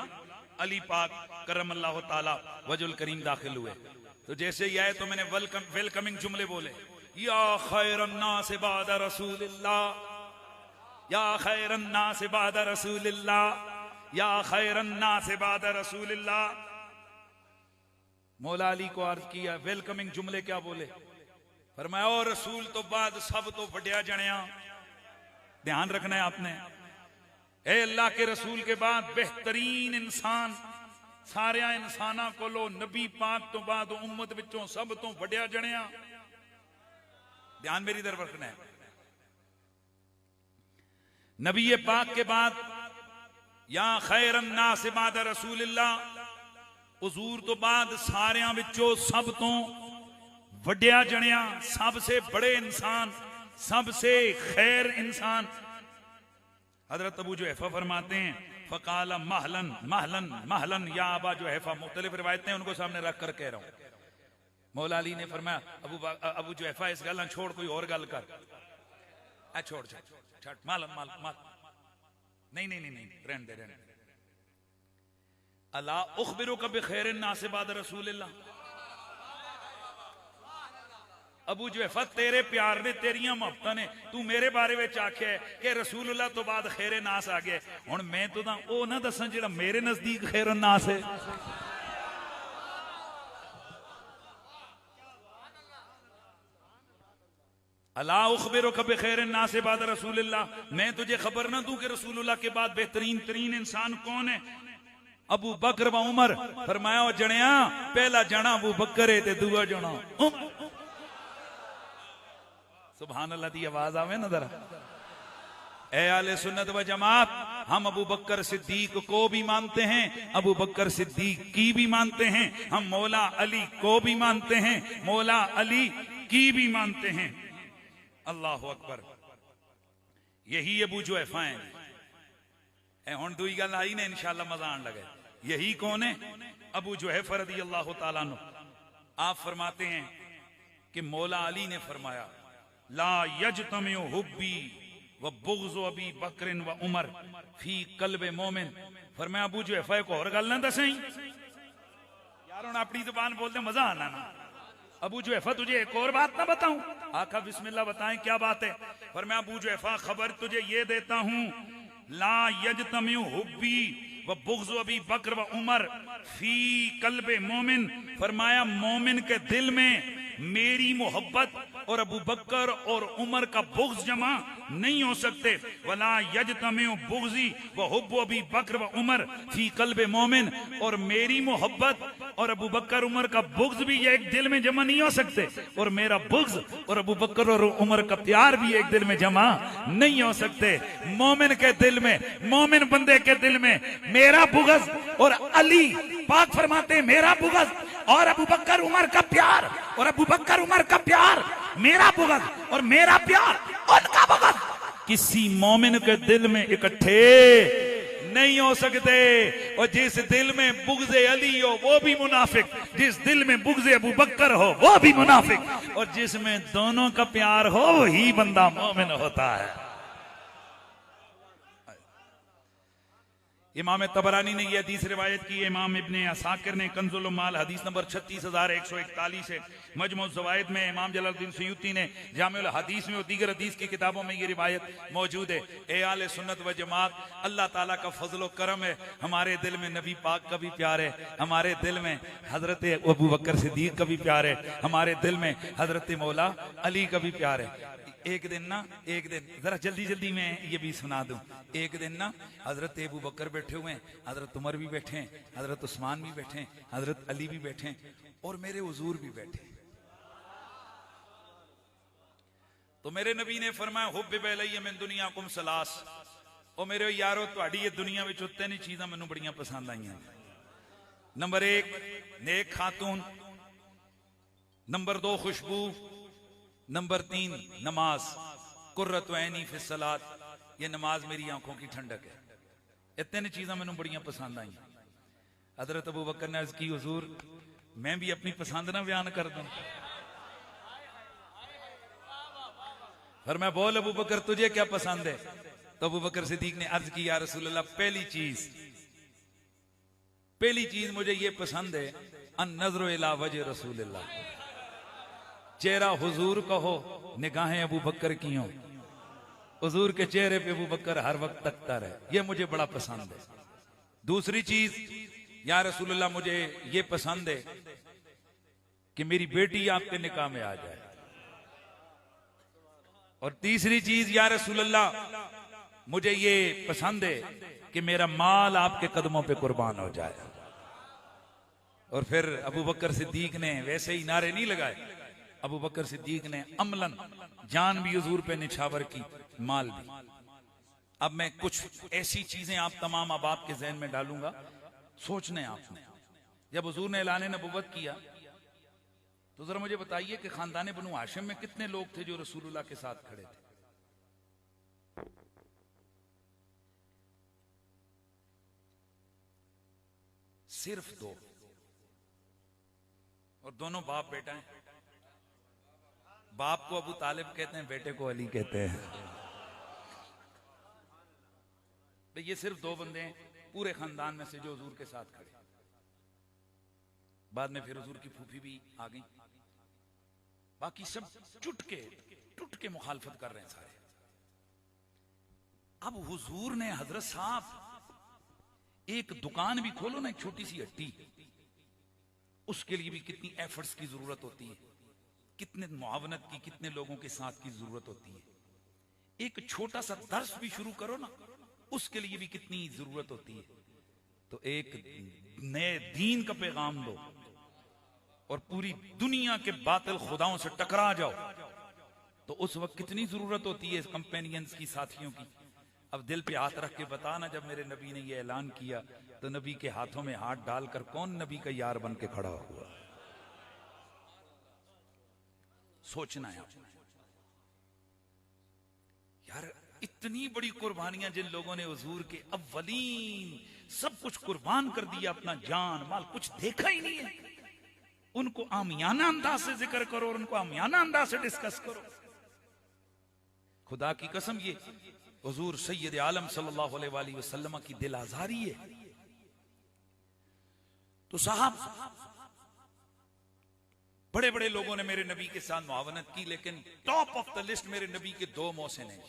अली पाक करमल्लाहु ताला वजुल करीम दाखिल हुए। तो जैसे ही आए तो मैंने वेलकमिंग जुमले बोले, या खैरन नास बाद रसूलिल्लाह, या खैरन नास बाद रसूलिल्लाह, या खैरन नास बाद रसूलिल्लाह। मौला अली को अर्ज किया, वेलकमिंग जुमले क्या बोले? फरमाया ओ रसूल तो बाद सब तो बढ़िया जणिया। ध्यान रखना है आपने, ए अल्लाह के रसूल के बाद बेहतरीन इंसान सारे इंसाना को लो, नबी पाक तो बाद उम्मत विचों सब तो वड्या जणिया। ध्यान मेरी तरफ रखना है। नबी पाक के बाद या खैरन नास बाद रसूलिल्लाह, हुजूर तो बाद सारियां विचों सब तो वड्या जणिया, सबसे बड़े इंसान, सबसे खैर इंसान। हजरत अबू जुहैफा फरमाते हैं फकाला महलन महलन महलन या अबा जुहैफा, मुख्तलिफ रिवायतें उनको सामने रख कर कह रहा हूं। मौला अली ने फरमाया अबू जुहैफा इस गल छोड़, कोई और गल कर। छोड़ छट माल माल माल, नहीं नहीं नहीं नहीं, रहने दे रहने दे। अला उखबिरुका बिखैरिन नास बाद रसूलिल्लाह, अबू जुहैफा तेरे प्यार ने तेरिया मुहब्बतां ने तू मेरे बारे में आख्या कि रसूलुल्लाह तो बाद खैरे नास आ गए। हुण मैं तो ओ ना दसा जिहड़ा मेरे नजदीक खैर नास है। अला उखबिरुका बिखैर नास बाद रसूलुल्लाह, मैं तुझे खबर ना दूं कि रसूलुल्लाह के बाद बेहतरीन तरीन इंसान कौन है? अबू बकर व उमर। फरमाया ओ जणिया पहला जना अबू बकर है ते दूआ जना सुभान अल्लाह दी आवाज आवे ना जरा। ए आले सुन्नत व जमात, हम अबू बकर सिद्दीक को भी मानते हैं, अबू बकर सिद्दीक की भी मानते हैं, हम मौला अली को भी मानते हैं, मौला अली की भी मानते हैं। अल्लाह अकबर। यही अबू जुहैफा है। हुण दुई गल आई ने इंशाअल्लाह मजा आने लगे। यही कौन है? अबू जुहैफा रदी अल्लाह तआला अन्हु। आप फरमाते हैं कि मौला अली ने फरमाया ला यजतमिउ हुब्बी व बुग़्ज़ु अबी बकर व उमर फी क़ल्बे मोमिन। फरमाया अबू जुहैफा को और गल ना दसई यार, हुण अपनी जुबान बोलते मजा आना ना। अबू जुहैफा तुझे एक और बात ना बताऊं? आका बिस्मिल्लाह बताएं क्या बात है। फरमाया अबू जुहैफा खबर तुझे ये देता हूं ला यजतमिउ हुब्बी व बुग़्ज़ु अबी बकर व उमर फी क़ल्बे मोमिन। फरमाया मोमिन के दिल में मेरी मोहब्बत और अबू बकर और उमर का बुग़्ज़ जमा नहीं हो सकते। वला यजतमिउ बुग़्ज़ी व हुब्बु अबी बकर व उमर फी क़ल्बे मोमिन, और मेरी मोहब्बत और अबू बकर उमर का बुग़्ज़ भी एक दिल में जमा नहीं हो सकते, और मेरा बुग़्ज़ और अबू बकर और उमर का प्यार भी एक दिल में जमा नहीं हो सकते। मोमिन के दिल में, मोमिन बंदे के दिल में मेरा बुग़्ज़ और अली पाक फरमाते हैं मेरा बुग़्ज़ और अबू बकर उमर का प्यार, और अबू बकर उमर का प्यार मेरा बुग़्ज़ और मेरा प्यार उनका बुग़्ज़ किसी मोमिन के दिल में इकट्ठे नहीं हो सकते। और जिस दिल में बुग़्ज़े अली हो वो भी मुनाफिक, जिस दिल में बुग़्ज़े अबू बकर हो वो भी मुनाफिक, और जिसमें दोनों का प्यार हो वही बंदा मोमिन होता है। इमाम तबरानी ने यह हदीस रिवायत की है। इमाम इब्ने असाकिर ने कंजुल माल हदीस नंबर 36,141 है। मजमू ज़वाइद में इमाम जलालुद्दीन सयूती ने जामिउल हदीस में और दीगर हदीस की किताबों में ये रिवायत मौजूद है। ए आले सुन्नत व जमात, अल्लाह ताला का फजल व करम है, हमारे दिल में नबी पाक का भी प्यार है, हमारे दिल में हजरत अबू बकर सिद्दीक का भी प्यार है, हमारे दिल में हजरत मौला अली का भी प्यार है। एक दिन जरा जल्दी जल्दी में ये भी सुना दूं। एक दिन ना हजरत अबू बकर बैठे हुए हैं, हजरत उमर भी बैठे हैं, हजरत उस्मान भी बैठे हैं, हजरत अली भी बैठे हैं, और मेरे हुजूर भी बैठे। तो मेरे नबी ने फरमाया हुब्बिब इलैया मिन दुनियाकुम सलास, ओ मेरे यारो तुहाडी ये दुनिया विच तीन चीज़ां मैनूं बड़ियां पसंद आईयां। नंबर 1 नेक खातून, नंबर 2 खुशबू, नंबर 3 नमाज। कुर्रतु ऐनी फिस सलात, ये नमाज मेरी आंखों की ठंडक है। ये तीन चीज़ां मैनूं बड़ियां पसंद आई। हजरत अबू बकर ने अर्ज़ की हुजूर मैं भी अपनी पसंद ना बयान कर दूं। फिर मैं बोल अबू बकर तुझे क्या पसंद है? तो अबू बकर सिद्दीक ने अर्ज की या रसूलल्लाह पहली चीज मुझे ये पसंद है अन नजरो इला वजह रसूलल्लाह, चेहरा हुजूर का हो, निगाहें अबू बकर की हो, हुजूर के चेहरे पे अबू बकर हर वक्त तकता रहे, ये मुझे बड़ा पसंद है। दूसरी चीज या रसूलल्लाह मुझे ये पसंद है कि मेरी बेटी आपके निकाह में आ जाए, और तीसरी चीज या रसूलल्लाह मुझे ये पसंद है कि मेरा माल आपके कदमों पे कुर्बान हो जाए। और फिर अबू बकर सिद्दीक ने वैसे ही नारे नहीं लगाए, अबू बकर सिद्दीक ने अमलन जान भी हुजूर पे निछावर की, माल भी। अब मैं कुछ ऐसी चीजें आप तमाम अहबाब के ज़हन में डालूंगा, सोचने आपने। जब हुजूर ने ऐलान नबुव्वत किया तो जरा मुझे बताइए कि खानदान बनु हाशिम में कितने लोग थे जो रसूलुल्लाह के साथ खड़े थे? सिर्फ 2, और दोनों बाप बेटा हैं। बाप को अबू तालिब कहते हैं, बेटे को अली कहते हैं। तो ये सिर्फ 2 बंदे हैं पूरे खानदान में से जो हुजूर के साथ खड़े। बाद में फिर हुजूर की फूफी भी आ गई, बाकी सब टुट के मुखालफत कर रहे हैं सारे। अब हुजूर ने हजरत साहब एक दुकान भी खोलो ना, एक छोटी सी हट्टी, उसके लिए भी कितनी एफर्ट्स की जरूरत होती है, कितने मुआवनत की, कितने लोगों के साथ की जरूरत होती है। एक छोटा सा दर्स भी शुरू करो ना, उसके लिए भी कितनी जरूरत होती है। तो एक नए दीन का पैगाम दो और पूरी दुनिया के बातिल खुदाओं से टकरा जाओ, तो उस वक्त कितनी जरूरत होती है कंपेनियंस की, साथियों की। अब दिल पे हाथ रख के बताना, जब मेरे नबी ने ये ऐलान किया तो नबी के हाथों में हाथ डालकर कौन नबी का यार बन के खड़ा हुआ? सोचना है यार, इतनी बड़ी कुर्बानियां जिन लोगों ने हुजूर के अव्वलीन सब कुछ कुर्बान कर दिया, अपना जान माल कुछ देखा ही नहीं है, उनको आमियाना अंदाज से जिक्र करो और उनको आमियाना अंदाज से डिस्कस करो। खुदा की कसम, ये हुजूर सैयद आलम सल्लल्लाहु अलैहि वसल्लम की दिल आजारी है। तो साहब, बड़े बड़े लोगों ने मेरे नबी के साथ मुआवनत की, लेकिन टॉप ऑफ द लिस्ट मेरे नबी के दो मोहसिन हैं।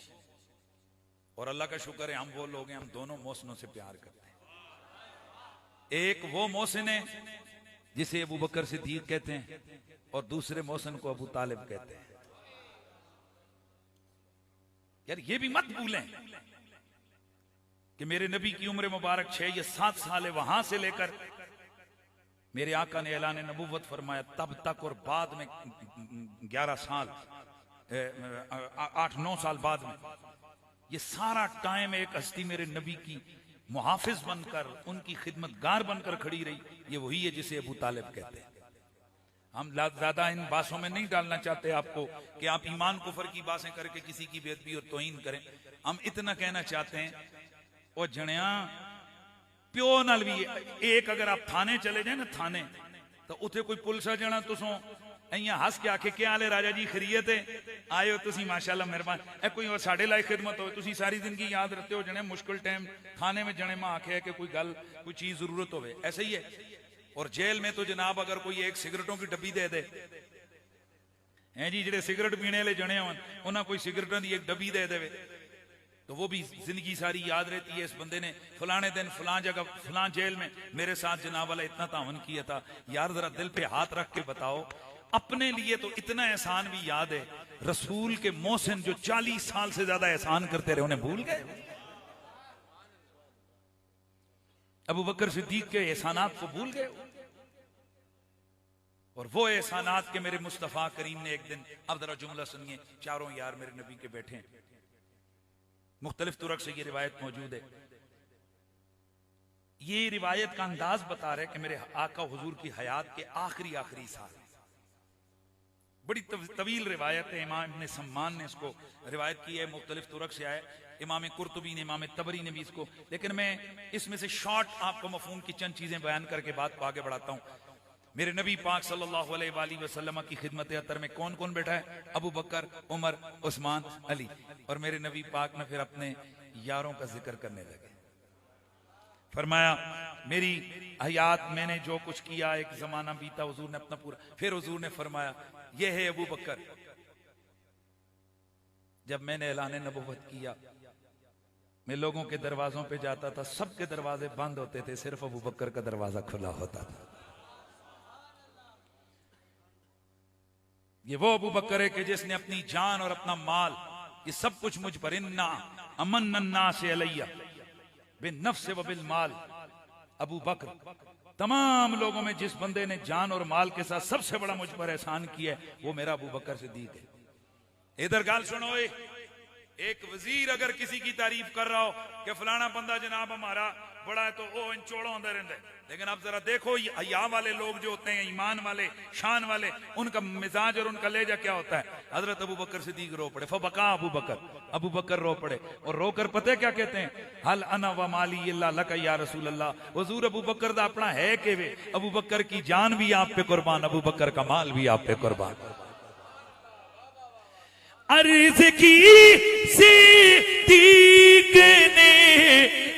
और अल्लाह का शुक्र है, हम वो लोग हैं, हम दोनों मोहसिनों से प्यार करते हैं। एक वो मोहसिन है जिसे अबू बकर सिद्दीक कहते हैं, और दूसरे मोहसिन को अबू तालिब कहते हैं। यार ये भी मत भूलें कि मेरे नबी की उम्र मुबारक 6 या 7 साल है, वहां से लेकर मेरे आका ने ऐलान नबूवत फरमाया तब तक, और बाद में 11 साल 8-9 साल बाद में, ये सारा टाइम एक हस्ती मेरे नबी की मुहाफिज बनकर, उनकी खिदमतगार बनकर खड़ी रही। ये वही है जिसे अबू तालिब कहते हैं। हम ज्यादा इन बातों में नहीं डालना चाहते आपको कि आप ईमान कुफर की बातें करके किसी की बेदबी और तौहीन करें। हम इतना कहना चाहते हैं, और जणिया प्यो नाल भी एक, अगर आप थाने चले जाए ना, थाने, तो उथे कोई पुलिस आ जाना, तुसों इयां हस के आखे क्या हाल है राजा जी, खैरियत है, आए हो तुसी माशाल्लाह मेहरबान, कोई साढ़े लायक खिदमत हो, तुसी सारी जिंदगी याद रखते हो जने मुश्किल टाइम थाने में जने में आखे है कि कोई गल कोई चीज जरूरत हो, ऐसे ही है। और जेल में तो जनाब अगर कोई एक सिगरेटों की डब्बी दे दे हैं जी, जेडे सिगरेट पीने वाले जने हो उन्हें कोई सिगरेटों की एक डब्बी दे दे, तो वो भी जिंदगी सारी याद रहती है, इस बंदे ने फलाने दिन फलां जगह फलां जेल में मेरे साथ जनाब वाला इतना तावन किया था। यार जरा दिल पे हाथ रख के बताओ, अपने लिए तो इतना एहसान भी याद है, रसूल के मोहसिन जो 40 साल से ज्यादा एहसान करते रहे, उन्हें भूल गए? अबू बकर सिद्दीक के एहसानात को भूल गए? और वो एहसानात के मेरे मुस्तफा करीम ने एक दिन, अब जरा जुमला सुनिए, चारों यार मेरे नबी के बैठे हैं, मुख्तलिफ तुरक से ये रिवायत मौजूद है। ये रिवायत का अंदाज बता रहे कि मेरे आका हुजूर की हयात के आखिरी साल, बड़ी तवील रिवायत है, इमाम इब्न सम्मान ने इसको रिवायत की है, मुख्तलिफ तुरक से आए, इमाम कुर्तुबी ने, इमाम तबरी ने भी इसको, लेकिन मैं इसमें से शॉर्ट आपको मफहूम की चंद चीजें बयान करके बात को आगे बढ़ाता हूं। मेरे नबी पाक सल्लल्लाहु अलैहि वसल्लम की खिदमत अतर में कौन कौन बैठा है? अबू बकर, उमर, उस्मान, अली। और मेरे नबी पाक ने फिर अपने यारों का जिक्र करने लगे। फरमाया मेरी हयात मैंने जो कुछ किया, एक जमाना बीता, हुजूर ने अपना पूरा, फिर हुजूर ने फरमाया यह है अबू बकर, जब मैंने ऐलान नबुव्वत किया मैं लोगों के दरवाजों पे जाता था, सबके दरवाजे बंद होते थे, सिर्फ अबू बकर का दरवाजा खुला होता था। ये वो अबू बकर है कि जिसने अपनी जान और अपना माल, ये सब कुछ मुझ पर, इन्ना अमन अन्ना से अलैया बिन नफ्स व बिल माल, अबू बकर, तमाम लोगों में जिस बंदे ने जान और माल के साथ सबसे बड़ा मुझ पर एहसान किया है, वो मेरा अबू बकर सिद्दीक है। इधर गाल सुनो, एक वजीर अगर किसी की तारीफ कर रहा हो कि फलाना बंदा जनाब हमारा बड़ा है, तो वो इंचोड़ा होता रहता है, लेकिन अब जरा देखो हया वाले लोग जो होते हैं, ईमान वाले, शान वाले, उनका मिजाज और उनका लहजा क्या होता है। हजरत अबू बकर सिद्दीक रो पड़े, फबका अबू बकर रो पड़े, और रोकर पते क्या कहते हैं, हल अना व माली इल्ला लका या रसूल अल्लाह। हुजूर अबू बकर दा अपना है कि वे, अबू बकर की जान भी आप पे कुर्बान, अबू बकर का माल भी आप पे कुर्बान। अर्ज की सिद्दीक ने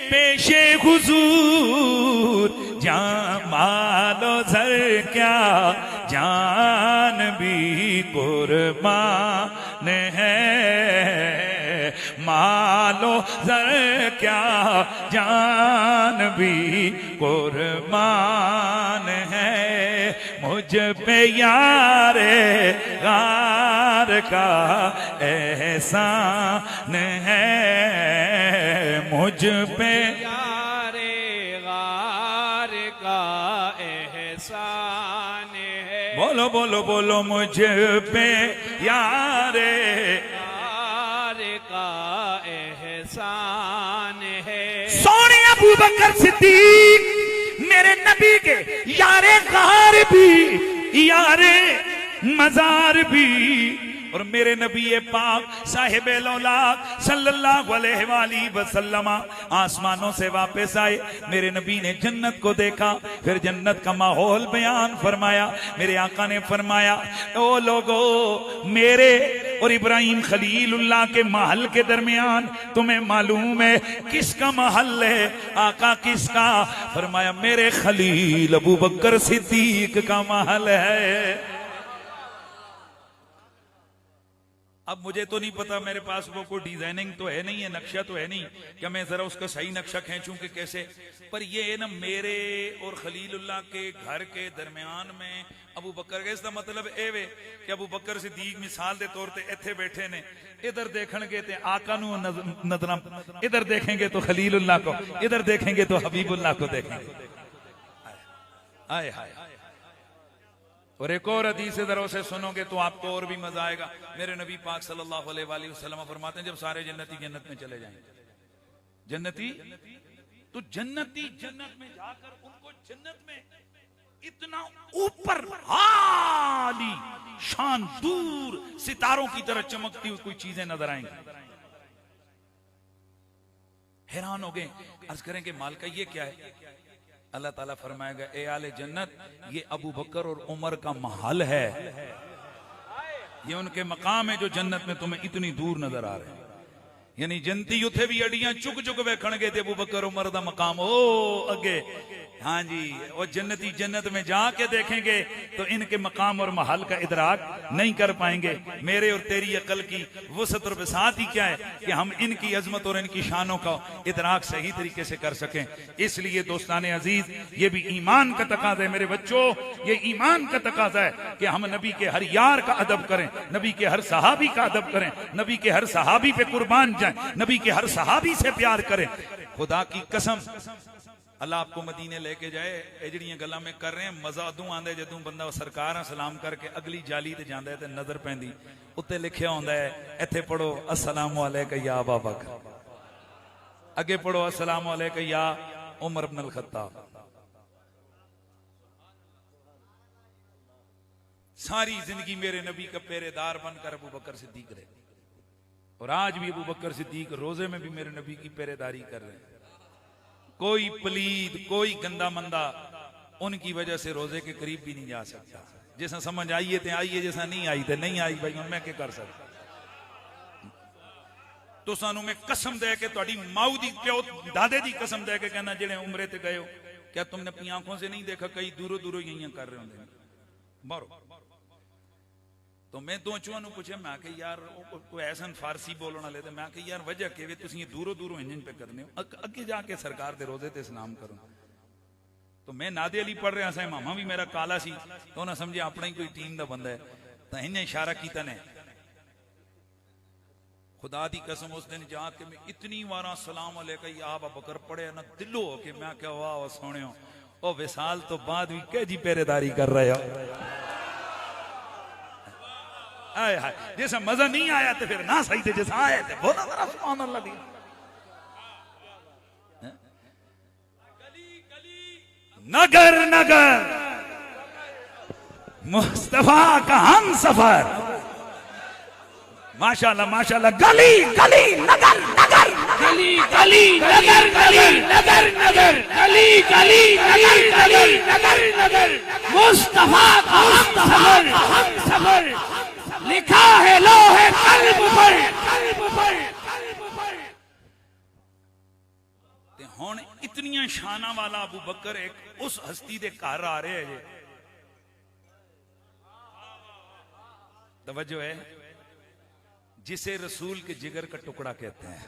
पेशे हुजूर, जान मालो जर क्या जान भी कुर्बान है, मालो जर क्या जान भी कुर्बान है, मुझ पे यारे गार का एहसान है, मुझ पे यारे गार का एहसान है। बोलो बोलो बोलो, मुझ पे यारे गार का एहसान है। सोने अबू बकर सिद्दीक मेरे नबी के यारे गार भी, यारे मजार भी, और मेरे नबी पाक साहिब लौलाक सल्लल्लाहु अलैहि वसल्लम आसमानों से वापस आए। मेरे नबी ने जन्नत को देखा, फिर जन्नत का माहौल बयान फरमाया। मेरे आका ने फरमाया, ओ लोगो, मेरे और इब्राहिम खलीलुल्लाह के महल के दरमियान तुम्हें मालूम है किसका महल है? आका किसका? फरमाया मेरे खलील अबू बकर सिद्दीक का महल है। अब मुझे तो नहीं पता, मेरे पास वो कोई डिजाइनिंग तो है नहीं है, नक्शा तो है नहीं कि मैं जरा उसका सही नक्शा खींचूं कि कैसे, पर ये है ना मेरे और खलीलुल्लाह के घर के दरमियान में अबू बकर के, इसका मतलब ए वे कि अबू बकर सिद्दीक मिसाल के तौर पे इत्थे बैठे ने, इधर देखणगे ते आका नू नजर, इधर देखेंगे तो खलीलुल्लाह को, इधर देखेंगे तो हबीबुल्लाह को देखेंगे। आए हाय। और एक और हदीस इधर से सुनोगे तो आपको और भी मजा आएगा। मेरे नबी पाक सल्लल्लाहु अलैहि वसल्लम फरमाते हैं, जब सारे जन्नती जन्नत में चले जाएंगे, जन्नती तो जन्नती जन्नत में जाकर उनको जन्नत में इतना ऊपर आली शान दूर सितारों की तरह चमकती हुई कोई चीजें नजर आएंगी। हैरान हो गए, अर्ज करेंगे मालिका ये क्या है? अल्लाह ताला फरमाएगा, ए आले जन्नत, ये अबू बकर और उमर का महल है, ये उनके मकाम है जो जन्नत में तुम्हें इतनी दूर नजर आ रहे हैं। यानी जन्नती उथे भी अड़ियां चुक चुक वेखणगे ते अबू बकर उमर दा मकाम ओ अगे। हाँ जी, वो जन्नती जन्नत में जाके देखेंगे तो इनके मकाम और महल का इदराक नहीं कर पाएंगे। मेरे और तेरी अकल की वसत और बसात ही क्या है कि हम इनकी अजमत और इनकी शानों का इदराक सही तरीके से कर सकें। इसलिए दोस्ताने अजीज, ये भी ईमान का तकाजा है मेरे बच्चों, ये ईमान का तकाजा है कि हम नबी के हर यार का अदब करें, नबी के हर सहाबी का अदब करें, नबी के हर सहाबी पे कुर्बान जाएं, नबी के हर सहाबी से प्यार करें। खुदा की कसम, अल्लाह आपको मदीने लेके जाए, ये जड़ियां गल्लां में कर रहे हैं, मजा अदू आंदा जदों बंदा सरकार सलाम करके अगली जाली ते जांदा है ते नजर पैंदी, उत्ते लिखिया होंदा है, इत्थे पढ़ो अस्सलामु अलैका या अबा बकर, अगे पढ़ो अस्सलामु अलैका या उमर इब्न अल खत्ताब। सारी जिंदगी मेरे नबी का पहरेदार बनकर अबू बकर सिद्दीक रहे, और आज भी अबू बकर सिद्दीक रोजे में भी मेरे नबी की पहरेदारी कर रहे हैं। कोई पलीद, कोई गंदा मंदा उनकी वजह से रोजे के करीब भी नहीं जा सकता। जैसा समझ आइए तो आइए, जैसा नहीं आई तो नहीं आई, भाई मैं क्या कर सकता। तो सानू मैं कसम दे के तुहाडी माऊ दी प्यो दादे दी कसम दे के कहना, जेड़े उम्रे ते गए हो, क्या तुमने अपनी आंखों से नहीं देखा कई दूरों दूरों यही कर रहे होंगे बारो। तो मैं दो चुआं पूछे, मैं कि यार कोई ऐसा फारसी बोलने वाले, तो मैं कि यार वजह के वे तुसीं दूरों दूरों इंजन पे करने हो, अगे जाके सरकार दे रोजे ते सलाम करो। तो मैं नादे अली पढ़ रहा सा, मामा भी मेरा काला सी, तो उन्हें समझे अपना ही कोई टीम का बंदा है, तो इन्हें इशारा किया ने। खुदा दी कसम उस दिन जाके मैं इतनी वारा सलाम अलैका या अबा बकर पढ़े ना, दिलो हो के मैं क्या वाह सोने, ओ विसाल तो बाद भी कह जी पहरेदारी कर रहे हो। आए हाय, जैसा मजा नहीं आया तो फिर ना सही थे, जैसा आए थे बोला जरा सुभान अल्लाह दी। नगर नगर मुस्तफा का हम सफर, माशाल्लाह माशाल्लाह, गली गली नगर नगर, गली गली नगर गली नगर नगर, गली गली नगर गली नगर नगर, मुस्तफा का हम सफर लिखा है लोहे कल्ब पर। हुण इतनियां शाना वाला अबू बकर एक उस हस्ती दे घर आ रहे है तवज्जो है, जिसे रसूल के जिगर का टुकड़ा कहते हैं,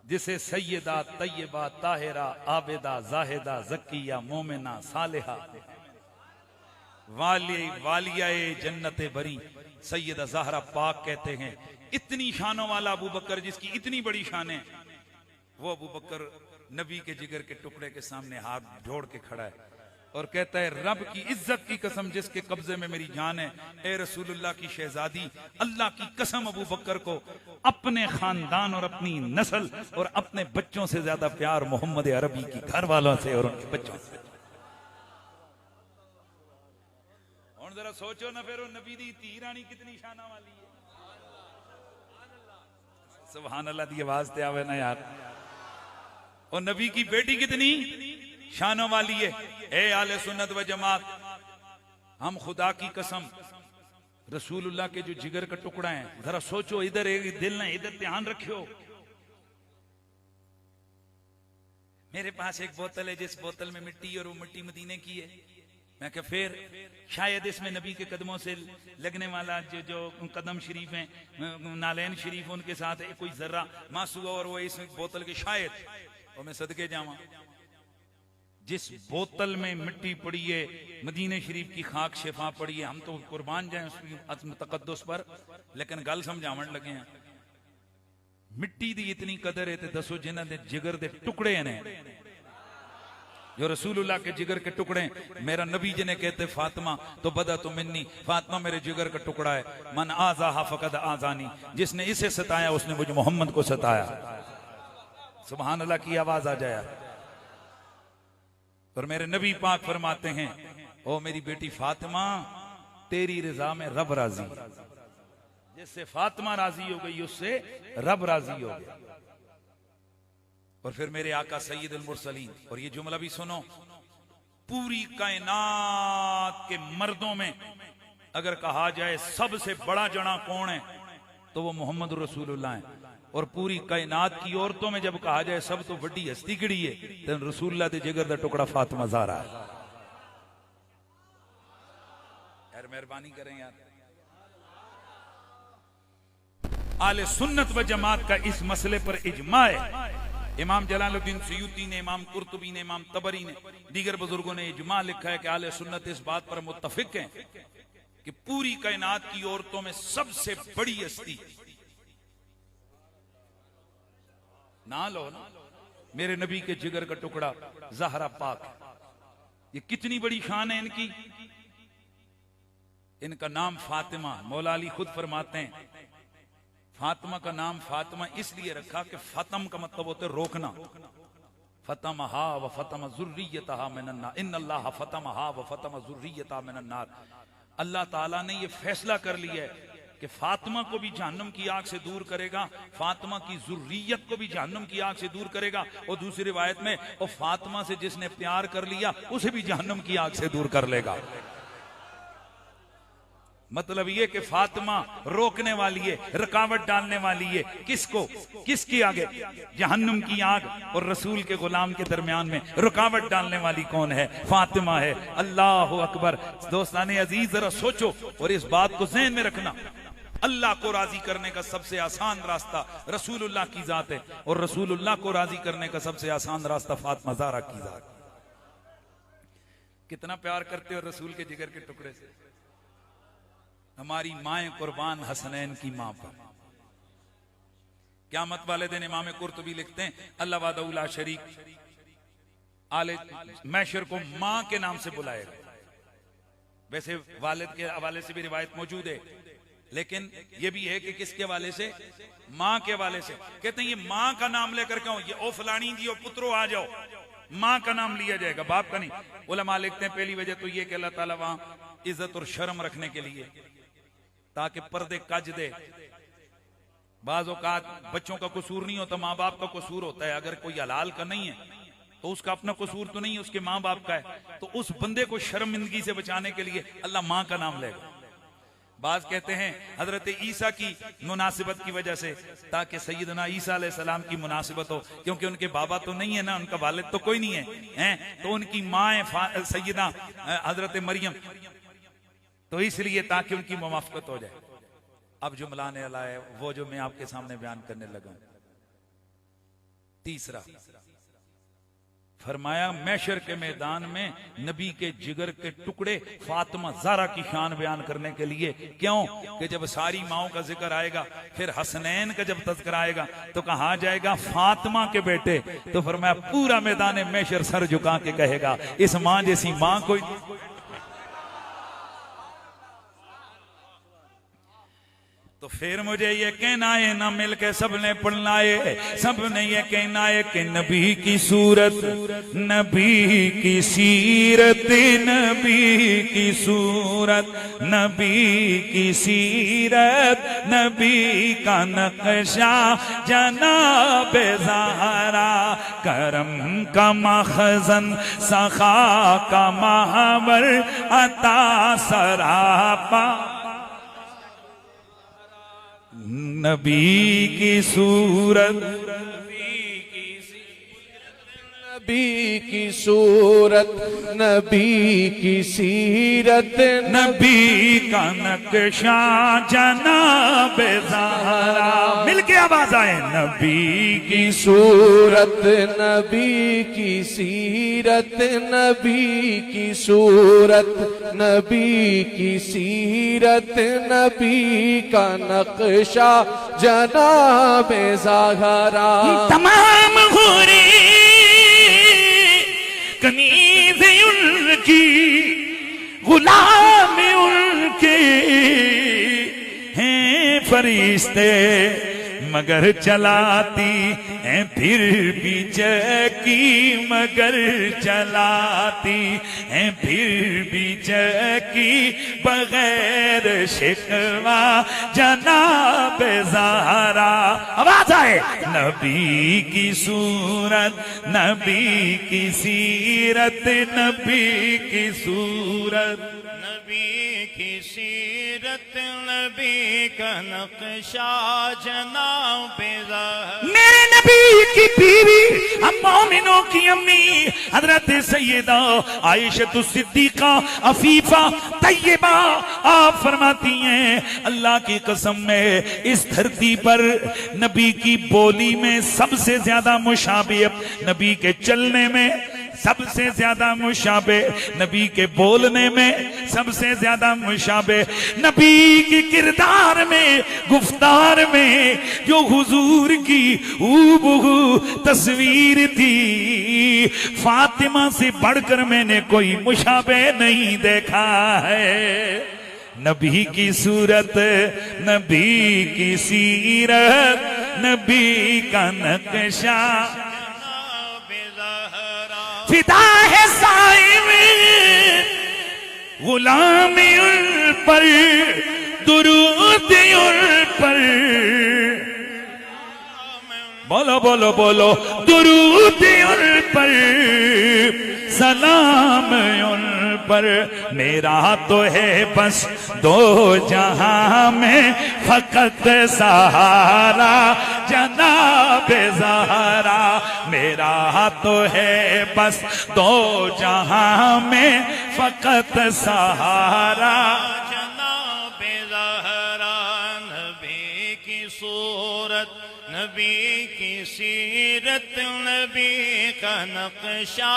जिसे सैयदा तैयबा ताहिरा आबिदा जाहिदा जकिया मोमिना सालिहा वालियाए जन्नते बरी सैयदा ज़हरा पाक कहते हैं। इतनी शानों वाला अबू बकर, जिसकी इतनी बड़ी शान है, वो अबू बकर नबी के जिगर के टुकड़े के सामने हाथ जोड़ के खड़ा है और कहता है, रब की इज्जत की कसम जिसके कब्जे में मेरी जान है, ए रसूलुल्लाह की शहजादी, अल्लाह की कसम अबू बकर को अपने खानदान और अपनी नस्ल और अपने बच्चों से ज्यादा प्यार मोहम्मद अरबी की घर वालों से और उनके बच्चों से। और जरा सोचो ना, फिर नबी दी धी रानी कितनी शाना वाली है। सुभान अल्लाह दी आवाज ते आवे ना यार। और नबी की बेटी कितनी शानों वाली है। ए आले सुन्नत व जमात, हम खुदा की कसम रसूलुल्लाह के जो जिगर का टुकड़ा है, जरा सोचो, इधर एक दिल ना, इधर ध्यान रखियो। मेरे पास एक बोतल है, जिस बोतल में मिट्टी, और वो मिट्टी मदीने की है। मैं क्या फिर शायद इसमें नबी के कदमों से लगने वाला जो कदम शरीफ हैं, नालैन शरीफ, उनके साथ कोई जर्रा मास हुआ और वो इस बोतल के शायद, और मैं सदके जावा। जिस बोतल में मिट्टी पड़ी है, मदीने शरीफ की खाक शिफा पड़ी है, हम तो कुर्बान जाए उसकी तकद्दुस पर, लेकिन गल समझावन लगे हैं। मिट्टी दी इतनी कदर है, तो दसो जिन्हां दे जिगर दे टुकड़े ने, जो रसूलुल्लाह के जिगर के टुकड़े, मेरा नबी जी ने कहते फातिमा तो बदा तो मिन्नी, फातिमा मेरे जिगर का टुकड़ा है। मन आज़ा फकद आज़ानी, जिसने इसे सताया उसने मुझे मोहम्मद को सताया। सुभान अल्लाह की आवाज आ जाए। और मेरे नबी पाक फरमाते हैं, ओ मेरी बेटी फातिमा, तेरी रजा में रब राजी, जिससे फातिमा राजी हो गई उससे रब राजी हो गया। और फिर मेरे आका सैयदुल मुरसलीन, और ये जुमला भी सुनो, पूरी कायनात के मर्दों में अगर कहा जाए सबसे बड़ा जना कौन है, तो वो मोहम्मद रसूलुल्लाह है। और पूरी कायनात की औरतों में जब कहा जाए सब तो बड़ी हस्ती किड़ी है, तो रसूलुल्लाह दे जिगर दा टुकड़ा फातिमा ज़हरा है। यार मेहरबानी करें यार। आले सुन्नत व जमात का इस मसले पर इजमा है। इमाम जलालुद्दीन सयूती ने, इमाम कुर्तुबी ने, इमाम तबरी ने, दीगर बुजुर्गों ने इजमा लिखा है कि आले सुन्नत इस बात पर मुत्तफिक हैं कि पूरी कायनात की औरतों में सबसे बड़ी हस्ती, ना लो ना, मेरे नबी के जिगर का टुकड़ा ज़हरा पाक। ये कितनी बड़ी शान है इनकी। इनका नाम फातिमा, मौला अली खुद फरमाते हैं, फातिमा का नाम फातिमा इसलिए रखा कि फतम का मतलब होता है रोकना। फतमहा व फतम ज़ुर्रियतहा मिनन नार, इन्नल्लाह फतमहा व फतम ज़ुर्रियतहा मिनन नार। अल्लाह ताला ने ये फैसला कर लिया है कि फातिमा को भी जहन्नम की आग से दूर करेगा, फातिमा की ज़ुर्रियत को भी जहन्नम की आग से दूर करेगा। और दूसरी रिवायत में, और फातिमा से जिसने प्यार कर लिया उसे भी जहन्नम की आग से दूर कर लेगा। मतलब ये कि फातिमा रोकने वाली है, रुकावट डालने वाली है। किसको? किसके आगे? जहन्नुम की आग और रसूल के गुलाम के दरमियान में रुकावट डालने वाली कौन है? फातिमा है। अल्लाह अकबर। दोस्ताने अजीज, जरा सोचो और इस बात को ज़हन में रखना, अल्लाह को राजी करने का सबसे आसान रास्ता रसूलुल्लाह की जात है, और रसूलुल्लाह को राजी करने का सबसे आसान रास्ता फातिमा ज़हरा की जात। कितना प्यार करते हो रसूल के जिगर के टुकड़े से। हमारी माएं कुर्बान हसनैन की मां पर। क़यामत वाले दिन इमाम कुर्तुबी लिखते हैं, अल्लाह वादउला शरीक आले मैशर को मां के नाम से बुलाएगा। वैसे वालिद के हवाले से भी रिवायत मौजूद है, लेकिन यह भी है कि किसके हवाले से? मां के हवाले से। कहते हैं ये मां का नाम लेकर क्यों? ये ओ फलानी जी ओ पुत्रो आ जाओ, मां का नाम लिया जाएगा, बाप का नहीं। उलमा लिखते हैं पहली वजह तो यह कि अल्लाह ताला वहां इज्जत और शर्म रखने के लिए, ताकि पर्दे कज दे। बाज़ औक़ात बच्चों का कसूर नहीं होता, माँ बाप का कसूर होता है। अगर कोई हलाल का नहीं है तो उसका अपना कसूर तो नहीं है, उसके माँ बाप का है। तो उस बंदे को शर्मिंदगी से बचाने के लिए अल्लाह माँ का नाम लेगा। बाज कहते हैं हजरत ईसा की मुनासिबत की वजह से, ताकि सैयदना ईसा अलैहिस्सलाम की मुनासिबत हो, क्योंकि उनके बाबा तो नहीं है ना, उनका वालिद तो कोई नहीं है, तो उनकी माँ सैयदा हजरत मरियम तो इसलिए ताकि उनकी मुवाफकत हो जाए। अब जुमला ने वाला है वो जो मैं आपके सामने बयान करने लगा। तीसरा फरमाया मैशर के मैदान में नबी के जिगर के टुकड़े फातिमा ज़हरा की शान बयान करने के लिए। क्यों कि जब सारी माओं का जिक्र आएगा, फिर हसनैन का जब तज़किरा आएगा तो कहा जाएगा फातिमा के बेटे, तो फरमाया पूरा मैदान मैशर सर झुका के कहेगा इस मां जैसी मां कोई। तो फिर मुझे ये कहना है ना मिलके सबने पढ़ना है, सबने ये कहना है कि नबी की सूरत, नबी की सीरत, नबी की सूरत, नबी की सीरत, नबी का नक्शा जनाब ज़हरा, करम का मखज़न, सखा का महवर, अता सरापा। नबी की सूरत, नबी की सूरत, नबी की सीरत, नबी का नक्शा जनाब ज़हरा। मिलके आवाज आए नबी की सूरत, नबी की सीरत, नबी की सूरत, नबी की सीरत, नबी का नक्शा जनाब ज़हरा। तमाम हुरे कनीज़ उनकी, गुलाम उनके हैं फरिश्ते, मगर चलाती हैं फिर भी चकी, मगर चलाती हैं फिर भी चकी, बगैर शिकवा जनाब ज़हरा। आवाज आए नबी की सूरत, नबी की सीरत, नबी की सूरत, नबी की सीरत, नबी का नक्शा जनाब ज़हरा। मेरे नबी की बीवी हम मोमिनों की अम्मी हजरत सैयदा आयशा सिद्दीका अफीफा तैयबा आप फरमाती हैं अल्लाह की कसम में इस धरती पर नबी की बोली में सबसे ज्यादा मुशाबिहत, नबी के चलने में सबसे ज्यादा मुशाबे, नबी के बोलने में सबसे ज्यादा मुशाबे, नबी के किरदार में, गुफ्तार में जो हुजूर की हूबहू तस्वीर थी, फातिमा से बढ़कर मैंने कोई मुशाबे नहीं देखा है। नबी की सूरत, नबी की सीरत, नबी का नक्शा फिदा है साइम गुलाम उन पर, दुरूद उन पर, बोलो बोलो बोलो दुरूद उन पर, सलाम उन पर। मेरा तो है बस दो जहां में फकत सहारा जनाब ज़हरा। मेरा तो है बस दो जहां में फकत सहारा जनाब ज़हरा। नबी की सूरत, नबी की सीरत, नबी का नक्शा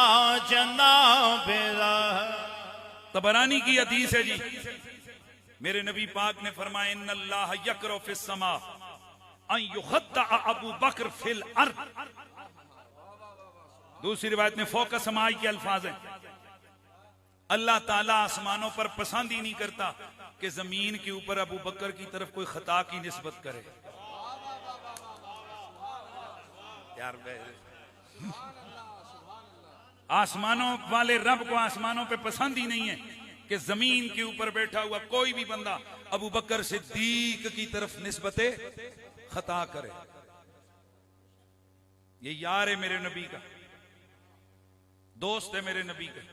जनाब ज़हरा। तबरानी की हदीस है जी, मेरे नबी पाक ने फरमाया इन्नल्लाह यकरू फिस समा अन युखद्दा अबू बकर फिल अर्द। दूसरी रिवायत में फौका समाई के अल्फाज हैं, अल्लाह ताला आसमानों पर पसंद ही नहीं करता कि जमीन के ऊपर अबू बकर की तरफ कोई खता की निस्बत करे। यार आसमानों वाले रब को आसमानों पे पसंद ही नहीं है कि जमीन के ऊपर बैठा हुआ कोई भी बंदा अबू बकर सिद्दीक की तरफ निस्बते खता करे। ये यार है मेरे नबी का, दोस्त है मेरे नबी का।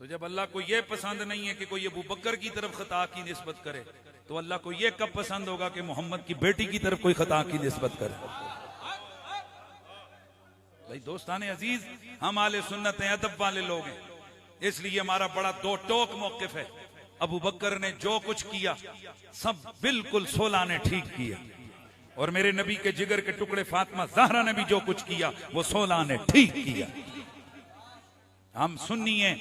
तो जब अल्लाह को यह पसंद नहीं है कि कोई अबू बकर की तरफ खता की निस्बत करे, तो अल्लाह को यह कब पसंद होगा कि मोहम्मद की बेटी की तरफ कोई खता की निस्बत करे। भाई दोस्ताने अजीज, हम आले सुन्नत हैं, अदब वाले लोग हैं, इसलिए हमारा बड़ा दो टोक मौकिफ है। अबू बकर ने जो कुछ किया सब बिल्कुल 16 ने ठीक किया, और मेरे नबी के जिगर के टुकड़े फातिमा ज़हरा ने भी जो कुछ किया वो 16 ने ठीक किया। हम सुन्नी हैं,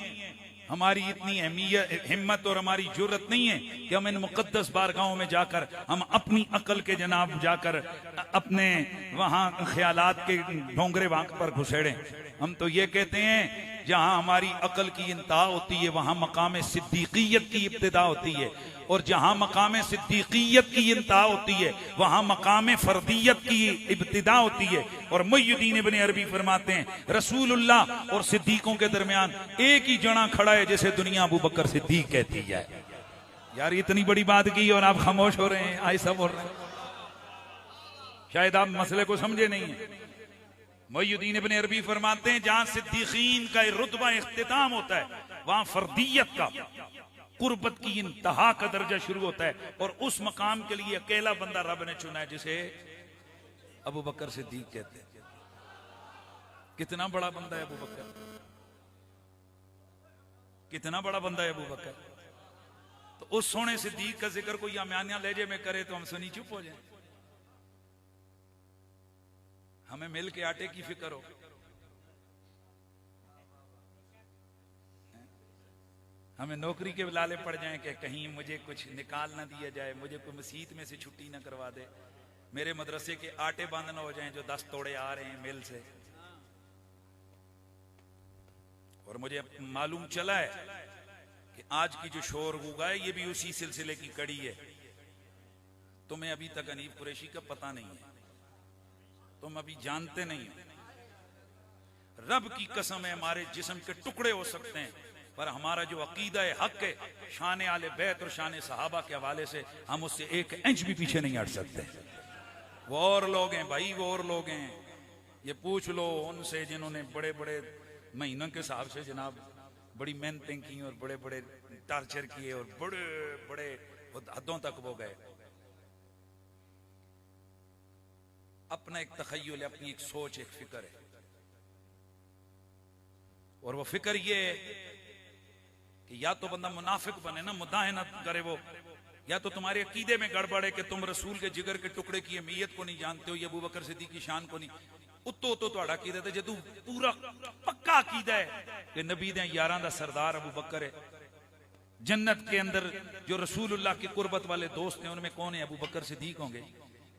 हमारी इतनी अहमियत हिम्मत और हमारी जरूरत नहीं है कि हम इन मुकद्दस बारगाहों में जाकर हम अपनी अकल के जनाब जाकर अपने वहां ख्यालात के ढोंगरे वाक पर घुसेड़ें। हम तो ये कहते हैं जहां हमारी अकल की इंतहा होती है वहां मकाम सिद्दीकियत की इब्तिदा होती है, और जहां मकाम सिद्दीकियत की इंतहा होती है वहां मकाम फर्दियत की इब्तिदा होती है। और मुइयुद्दीन इब्न अरबी फरमाते हैं रसूलुल्लाह और सिद्दीकों के दरमियान एक ही जना खड़ा है जिसे दुनिया अबू बकर सिद्दीक कहती है। यार इतनी बड़ी बात की और आप खामोश हो रहे हैं, आहिस्ता बोल रहे हैं, शायद आप मसले को समझे नहीं है। मुइयुद्दीन इब्न अरबी फरमाते हैं जहां सिद्दीकीन का रुतबा इख्तिताम होता है वहां फर्दियत का कुर्बत की इंतहा का दर्जा शुरू होता है, और उस मकाम के लिए अकेला बंदा रब ने चुना है जिसे अबू बकर सिद्दीक कहते हैं। कितना बड़ा बंदा है अबू बकर, कितना बड़ा बंदा है अबू बकर। तो उस सोने सिद्दीक का जिक्र कोई आमियाना लहजे में करे तो हम सुनी चुप हो जाए। हमें मिल के आटे की फिक्र हो, हमें नौकरी के लाले पड़ जाएं कि कहीं मुझे कुछ निकाल ना दिया जाए, मुझे कोई मसीत में से छुट्टी ना करवा दे, मेरे मदरसे के आटे बंद ना हो जाएं जो 10 तोड़े आ रहे हैं मिल से। और मुझे मालूम चला है कि आज की जो शोर गुगा है ये भी उसी सिलसिले की कड़ी है। तुम्हें अभी तक हनीफ कुरैशी का पता नहीं है, तुम अभी जानते नहीं हो। रब की कसम है हमारे जिस्म के टुकड़े हो सकते हैं, पर हमारा जो अकीदा है हक है शान आले बैत और शान सहाबा के हवाले से हम उससे 1 इंच भी पीछे नहीं हट सकते। वो और लोग हैं भाई, वो और लोग हैं, ये पूछ लो उनसे जिन्होंने बड़े बड़े महीनों के हिसाब से जनाब बड़ी मेहनतें की और बड़े बड़े टार्चर किए और बड़े बड़े हदों तक वो गए। अपना एक तखय्युल है, अपनी एक सोच, एक फिक्र है, और वो फिक्र ये है कि या तो बंदा मुनाफिक बने ना, मुदाहिनत करे वो, या तो तुम्हारे अकीदे में गड़बड़ है कि तुम रसूल के जिगर के टुकड़े की अहमियत को नहीं जानते हो, या अबू बकर सिद्दीक की शान को नहीं। उत्तो तो तुहाड़ा अकीदा है जे तू पूरा पक्का अकीदा है कि नबी दे यारां दा सरदार अबू बकर है, जन्नत के अंदर जो रसूलुल्लाह की कुर्बत वाले दोस्त हैं उनमें कौन है, अबू बकर सिद्दीक होंगे।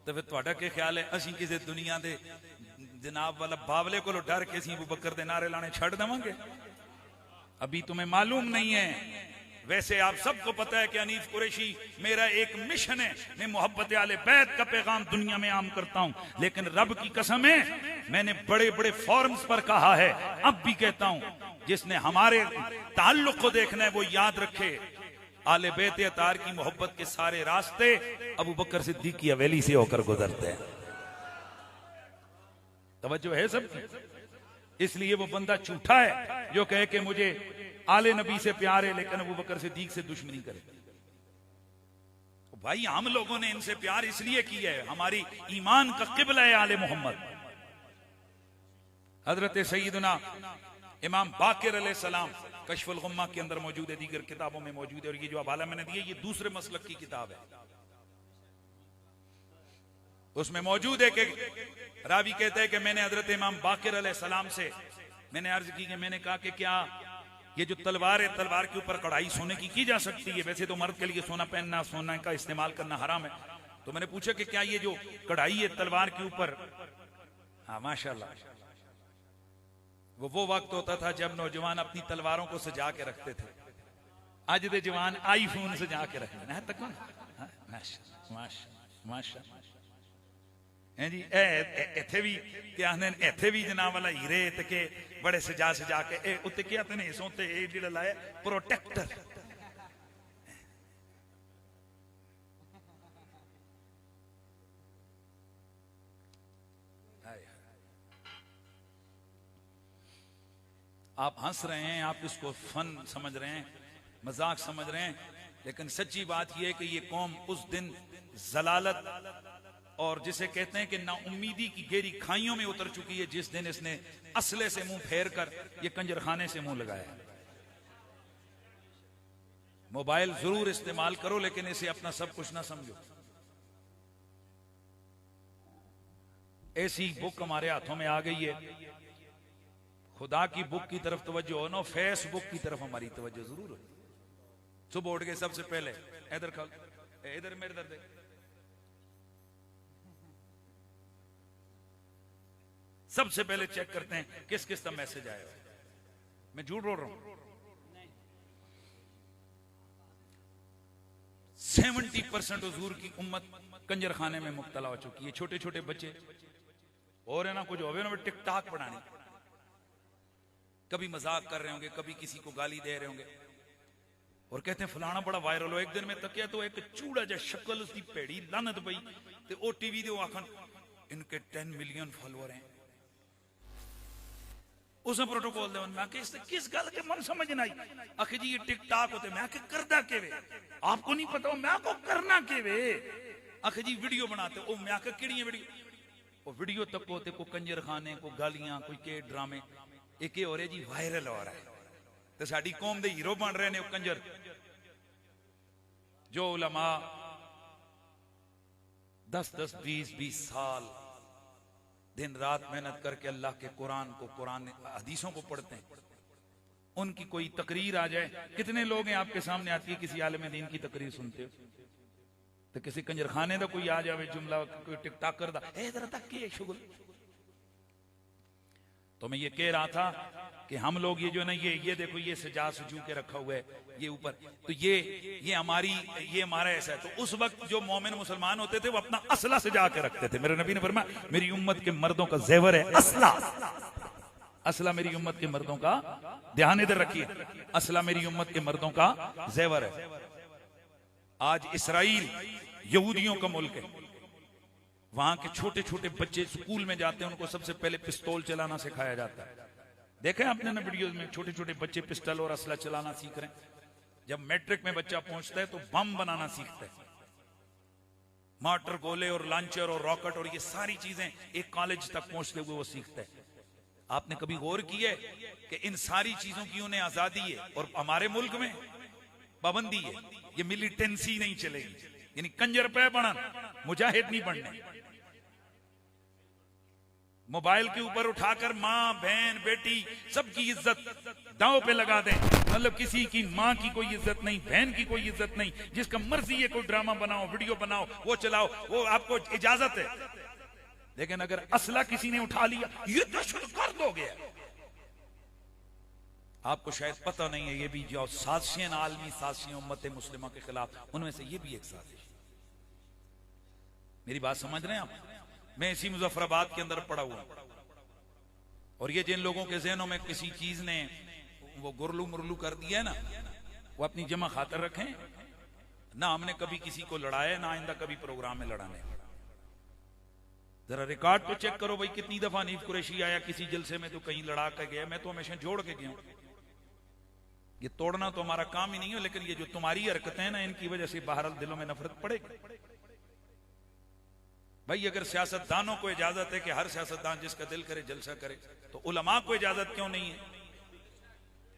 तो फिर तुहाड़ा क्या ख्याल है असीं किसी दुनिया दे जनाब वाला बावले को डर के असीं अबू बकर दे नारे लाने छड़ देवांगे? अभी तुम्हें मालूम नहीं है। वैसे आप सबको पता है कि हनीफ कुरैशी मेरा एक मिशन है, मैं मोहब्बत आले बैत का पैगाम दुनिया में आम करता हूं, लेकिन रब की कसम है मैंने बड़े बड़े फोरम्स पर कहा है, अब भी कहता हूं, जिसने हमारे ताल्लुक को देखना है वो याद रखे आले बैत अतार की मोहब्बत के सारे रास्ते अबू बकर सिद्दीक की हवेली से होकर गुजरते हैं। तवज्जो है सब? इसलिए वो बंदा झूठा है जो कहे कि मुझे आले नबी से प्यार है लेकिन अबू बकर सिद्दीक से दुश्मनी करे। भाई हम लोगों ने इनसे प्यार इसलिए किया है, हमारी ईमान का किबला है आले मोहम्मद। हजरत सैयदना इमाम बाकिर अलैहिस्सलाम कश्फुल गुम्मा के अंदर मौजूद है, दीगर किताबों में मौजूद है, और ये जो हवाला मैंने दिया ये दूसरे मसलक की किताब है। उसमें मौजूद है कि रावी कहता है कि मैंने हजरत इमाम बाकिर अलैहिस्सलाम से मैंने अर्ज की कि मैंने कहा कि क्या ये जो तलवार है, तलवार के ऊपर कढ़ाई सोने की जा सकती है? वैसे तो मर्द के लिए सोना पहनना, सोना का इस्तेमाल करना हराम है। तो मैंने पूछा कि क्या ये जो कढ़ाई है तलवार के ऊपर, हाँ माशाल्लाह, वो वक्त होता था जब नौजवान अपनी तलवारों को सजा के रखते थे। आज दे जवान आईफोन सजा के रखते हैं। तक माशाल्लाह हैं जी, इत्थे भी क्या आखदे ने, इत्थे भी जनाब वाला हीरे ते के बड़े सजा सजा के उत्ते क्या आखदे ने, इसों ते ए जेड़ा लाया प्रोटेक्टर। आप हंस रहे हैं, आप इसको फन समझ रहे हैं, मजाक समझ रहे हैं, लेकिन सच्ची बात यह है कि ये कौम उस दिन जलालत और जिसे कहते हैं कि नाउम्मीदी की गहरी खाइयों में उतर चुकी है जिस दिन इसने असले से मुंह फेर कर ये कंजरखाने से मुंह लगाया। मोबाइल जरूर इस्तेमाल करो, लेकिन इसे अपना सब कुछ ना समझो। ऐसी बुक हमारे हाथों में आ गई है, खुदा की बुक की तरफ तवज्जो हो ना, फेसबुक की तरफ हमारी तवज्जो जरूर हो। सुबह उठ के सबसे पहले इधर खा, इधर मेरे इधर देख, सबसे पहले चेक करते हैं किस किस का मैसेज आया। मैं झूठ बोल रहा हूं? 70% हुजूर की उम्मत कंजर खाने में मुब्तला हो चुकी है। छोटे छोटे बच्चे और है ना, कुछ होवे ना टिकटॉक बनाने, कभी मजाक कर रहे होंगे, कभी किसी को गाली दे रहे होंगे और कहते हैं फलाना बड़ा वायरल हो। एक दिन में तकिया तो एक चूड़ा जा शक्ल उसकी पेड़ी लानत पई ते ओ टीवी दे आखन इनके 10 मिलियन फॉलोअर हैं। उसने प्रोटोकॉल दे, मैं किस गल के मन समझ ना आई। आखिर जी ये टिकटॉक होते, मैं करदा के वे आपको नहीं पता, मैं को करना के वे। आखिर जी वीडियो बनाते, ओ मैं किहड़ी वीडियो, वो वीडियो तक होते को कंजर खाने को गालियां, कोई के ड्रामे, एक हो रहे जी वायरल हो रहा है तो साडी कौम दे हीरो बन रहे ने वो कंजर। जो उलमा 10-10, 20-20 साल दिन रात मेहनत करके अल्लाह के कुरान को, कुरान हदीसों को पढ़ते हैं, उनकी कोई तकरीर आ जाए, कितने लोग हैं आपके सामने आती है किसी आलिम दीन की तकरीर सुनते हो, तो किसी कंजर खाने का कोई आ जाए जुमला, कोई टिकटॉक कर दा इधर तक के शुगल। तो मैं ये कह रहा था कि हम लोग ये जो ना ये देखो ये सजा सजू के रखा हुआ है ये ऊपर, तो ये हमारा ऐसा है। तो उस वक्त जो मोमिन मुसलमान होते थे वो अपना असला सजा के रखते थे। मेरे नबी ने फरमाया मेरी उम्मत के मर्दों का जेवर है असला। असला मेरी उम्मत के मर्दों का, ध्यान इधर रखिए, असला मेरी उम्मत के मर्दों का जेवर है। आज इसराइल यहूदियों का मुल्क है, वहां के छोटे छोटे बच्चे स्कूल में जाते हैं, उनको सबसे पहले पिस्तौल चलाना सिखाया जाता है। देखें आपने ना वीडियोस में, छोटे छोटे बच्चे पिस्टल और असला चलाना सीख रहे हैं। जब मैट्रिक में बच्चा पहुंचता है तो बम बनाना सीखता है, मार्टर, गोले और लॉन्चर और रॉकेट और ये सारी चीजें एक कॉलेज तक पहुंचते हुए वो सीखता है। आपने कभी गौर किया है कि इन सारी चीजों की उन्हें आजादी है और हमारे मुल्क में पाबंदी है, ये मिलिटेंसी नहीं चलेगी, यानी कंजर पे बनन, मुजाहिद नहीं बनने। मोबाइल के ऊपर उठाकर माँ, बहन, बेटी सबकी इज्जत दांव पे लगा दें, मतलब किसी की माँ की कोई इज्जत नहीं, बहन की कोई इज्जत नहीं, जिसका मर्जी है कोई ड्रामा बनाओ, वीडियो बनाओ, वो चलाओ, वो आपको इजाजत है। लेकिन अगर असला किसी ने उठा लिया, ये तो शुरू कर दोगे। आपको शायद पता नहीं है, ये भी जो साजिशें आलमी साजिशें उम्मत मुस्लिमा के खिलाफ, उनमें से ये भी एक साजिश। मेरी बात समझ रहे हैं आप? मैं इसी मुजफ्फराबाद के अंदर पड़ा हुआ, और ये जिन लोगों के जहनों में किसी चीज ने वो गुरलू मुरलू कर दिया है ना, वो अपनी जमा खातर रखें ना। हमने कभी किसी को लड़ाया ना, आइंदा कभी प्रोग्राम में लड़ाने। जरा रिकॉर्ड तो चेक करो भाई, कितनी दफा हनीफ कुरैशी आया किसी जलसे में तो कहीं लड़ा के गया। मैं तो हमेशा जोड़ के गया हूं। ये तोड़ना तो हमारा काम ही नहीं है, लेकिन ये जो तुम्हारी हरकतें हैं ना, इनकी वजह से बहरहाल दिलों में नफरत पड़ेगी। भाई अगर सियासतदानों को इजाजत है कि हर सियासतदान जिसका दिल करे जलसा करे, तो उलमा को इजाजत क्यों नहीं है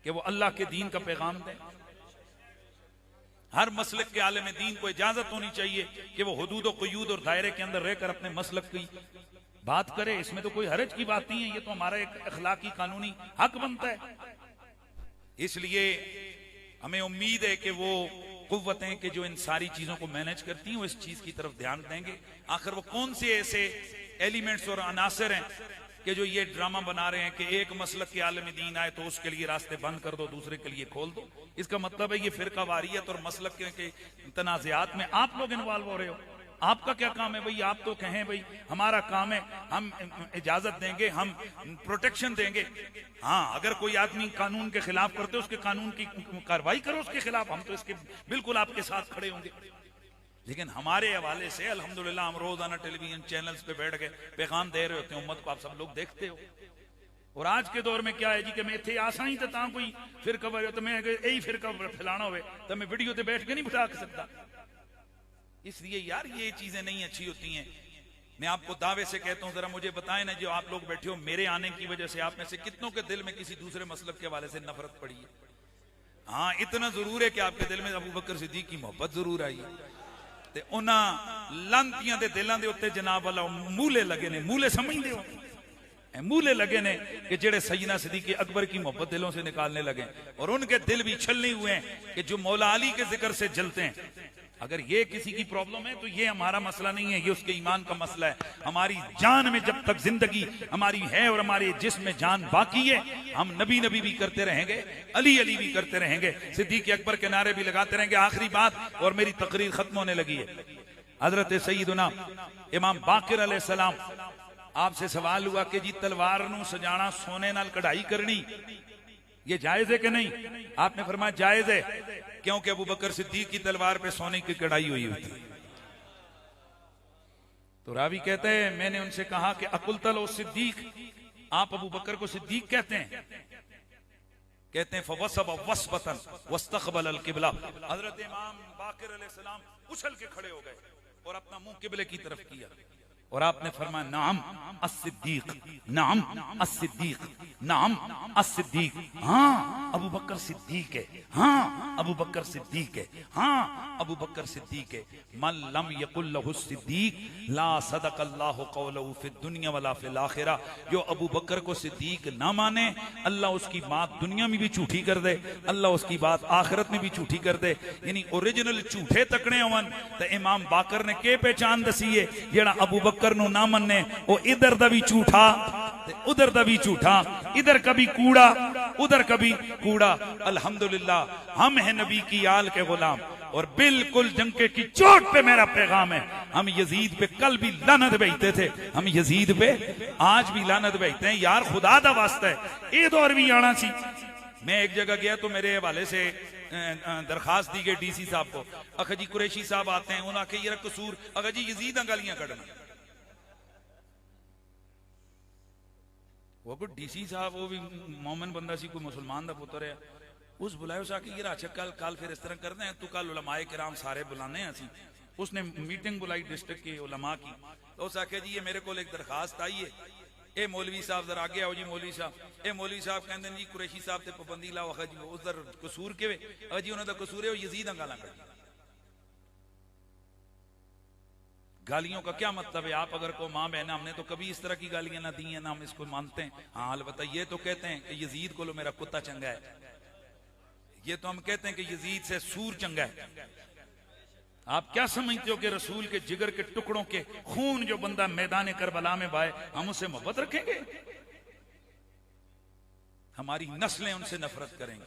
कि वो अल्लाह के दीन का पैगाम दें? हर मसलक के आलिम दीन को इजाजत होनी चाहिए कि वो हुदूद और क़ुयूद और दायरे के अंदर रहकर अपने मसलक की बात करे। इसमें तो कोई हरज की बात नहीं है, ये तो हमारा एक अखलाकी कानूनी हक बनता है। इसलिए हमें उम्मीद है कि वो कुव्वतें कि जो इन सारी चीजों को मैनेज करती हैं वो इस चीज की तरफ ध्यान देंगे। आखिर वो कौन से ऐसे एलिमेंट्स और अनासर हैं कि जो ये ड्रामा बना रहे हैं कि एक मसलक के आलम दीन आए तो उसके लिए रास्ते बंद कर दो, दूसरे के लिए खोल दो। इसका मतलब है ये फिरका वारियत और मसलक के तनाज़ात में आप लोग इन्वॉल्व हो रहे हो। आपका क्या काम है भाई? आप तो कहें भाई हमारा काम है, हम इजाजत देंगे, हम प्रोटेक्शन देंगे। हाँ, अगर कोई आदमी कानून के खिलाफ करते उसके कानून की कार्रवाई करो उसके खिलाफ, हम तो इसके बिल्कुल आपके साथ खड़े होंगे। लेकिन हमारे हवाले से अल्हम्दुलिल्लाह हम रोजाना टेलीविजन चैनल्स पे बैठ के पैगाम दे रहे होते हैं, उम्मत को आप सब लोग देखते हो। और आज के दौर में क्या है जी कि मैं इतने आसा ही तो कोई फिरका तो मैं यही फिरका फैलाना हो तो मैं वीडियो से बैठ के नहीं बिठा सकता। इसलिए यार ये चीजें नहीं अच्छी होती हैं। मैं आपको दावे से कहता हूं, जरा मुझे बताएं ना, जो आप लोग बैठे हो, मेरे आने की वजह से आप में से कितनों के दिल में किसी दूसरे मसलब के हवाले से नफरत पड़ी है? हाँ इतना जरूर है कि आपके दिल में अबू बकर सिद्दीक की मोहब्बत जरूर आई है ते उन्हां लांतियां दे दिलां दे उत्ते जनाब वाला मूले लगे ने, मूले समझदे हो, मूले लगे ने कि जेड़े सैयदना सिद्दीक अकबर की मोहब्बत दिलों से निकालने लगे और उनके दिल भी छलने हुए हैं कि जो मौला अली के जिक्र से जलते हैं। अगर ये किसी की प्रॉब्लम है तो ये हमारा मसला नहीं है, ये उसके ईमान का मसला है। हमारी जान में जब तक जिंदगी हमारी है और हमारे जिस्म में जान बाकी है, हम नबी नबी भी करते रहेंगे, अली अली भी करते रहेंगे, सिद्दीक अकबर के नारे भी लगाते रहेंगे। आखिरी बात और मेरी तकरीर खत्म होने लगी है। हजरत सैयदना इमाम बाकिर अलैहिस्सलाम, आपसे सवाल हुआ कि जी तलवार नू सजाना, सोने नाल कढ़ाई करनी, ये जायज है कि नहीं? आपने फरमाया जायज है, क्योंकि अबू बकर सिद्दीक की तलवार पे सोने की कढ़ाई हुई थी। तो रावी कहते हैं मैंने उनसे कहा कि अकुल तलो सिद्दीक, आप अबू बकर को सिद्दीक कहते हैं? कहते हैं फवसब वसबतन वस्तकबल अल किबला। हजरत इमाम बाकिर अलैहिस्सलाम उछल के खड़े हो गए और अपना मुंह किबले की तरफ किया और आपने फरमाया नाम अस-सिद्दीक, नाम अस-सिद्दीक, नाम अस-सिद्दीक। हाँ अबू बकर सिद्दीक है, हाँ अबू बकर सिद्दीक है, हाँ अबू बकर सिद्दीक है। मन लम यकुल लहु सिद्दीक ला सदक़ल्लाहु क़ौलहु फिद दुनिया वला फिल आखिरा। जो अबू बकर को सिद्दीक ना माने, अल्लाह उसकी बात दुनिया में भी झूठी कर दे, अल्लाह उसकी बात आखिरत में भी झूठी कर दे। यानी ओरिजिनल झूठे तकने होवन तो इमाम बाकर ने के पहचान दसी है, जेड़ा अबू बकर नू ना मन्ने वो इधर दा भी झूठा उधर दा भी झूठा, इधर कभी कूड़ा उधर कभी कूड़ा। अल्हम्दुलिल्लाह हम हैं नबी की आल के गुलाम और बिल्कुल जंके की चोट पे मेरा पैगाम है। हम यजीद पे कल भी लानत भेजते थे, हम यजीद पे आज भी लानत भेजते हैं। यार खुदा दा वास्ता है ये दौर भी आना सी। मैं एक जगह गया तो मेरे हवाले से दरखास्त दी गई डीसी साहब को, अखा जी कुरैशी साहब आते हैं, उन्होंने आखे ये कसूर, अखा जी यजीद गालियां कढ़ना। वो कोई डीसी साहब वो भी मोमिन बंदा सी, कोई मुसलमान दा पुत्र है, उस बुलाए उस आके ये अच्छा कल फिर इस तरह करते हैं, तू कल उलमाए किराम सारे बुलाने हैं असी। उसने मीटिंग बुलाई डिस्ट्रिक्ट के उलमा की, तो उस आखे जी ये मेरे को एक दरखास्त आई है, ए मौलवी साहब जरा आगे आओ जी। मौलवी साहब, ए मौलवी साहब कहते हैं जी कुरैशी साहब ते पाबंदी लाओ। अखा जी उधर कसूर के जी उन्होंने कसूर है वो यजीद गाला कर। गालियों का क्या मतलब है? आप अगर को माँ बहन, हमने तो कभी इस तरह की गालियां ना दी हैं, ना हम इसको मानते हैं। हाँ अलबत्ता ये तो कहते हैं कि यजीद को लो मेरा कुत्ता चंगा है, ये तो हम कहते हैं कि यजीद से सूर चंगा है। आप क्या समझते हो कि रसूल के जिगर के टुकड़ों के खून जो बंदा मैदान करबला में बहाए, हम उससे मोहब्बत रखेंगे? हमारी नस्लें उनसे नफरत करेंगी।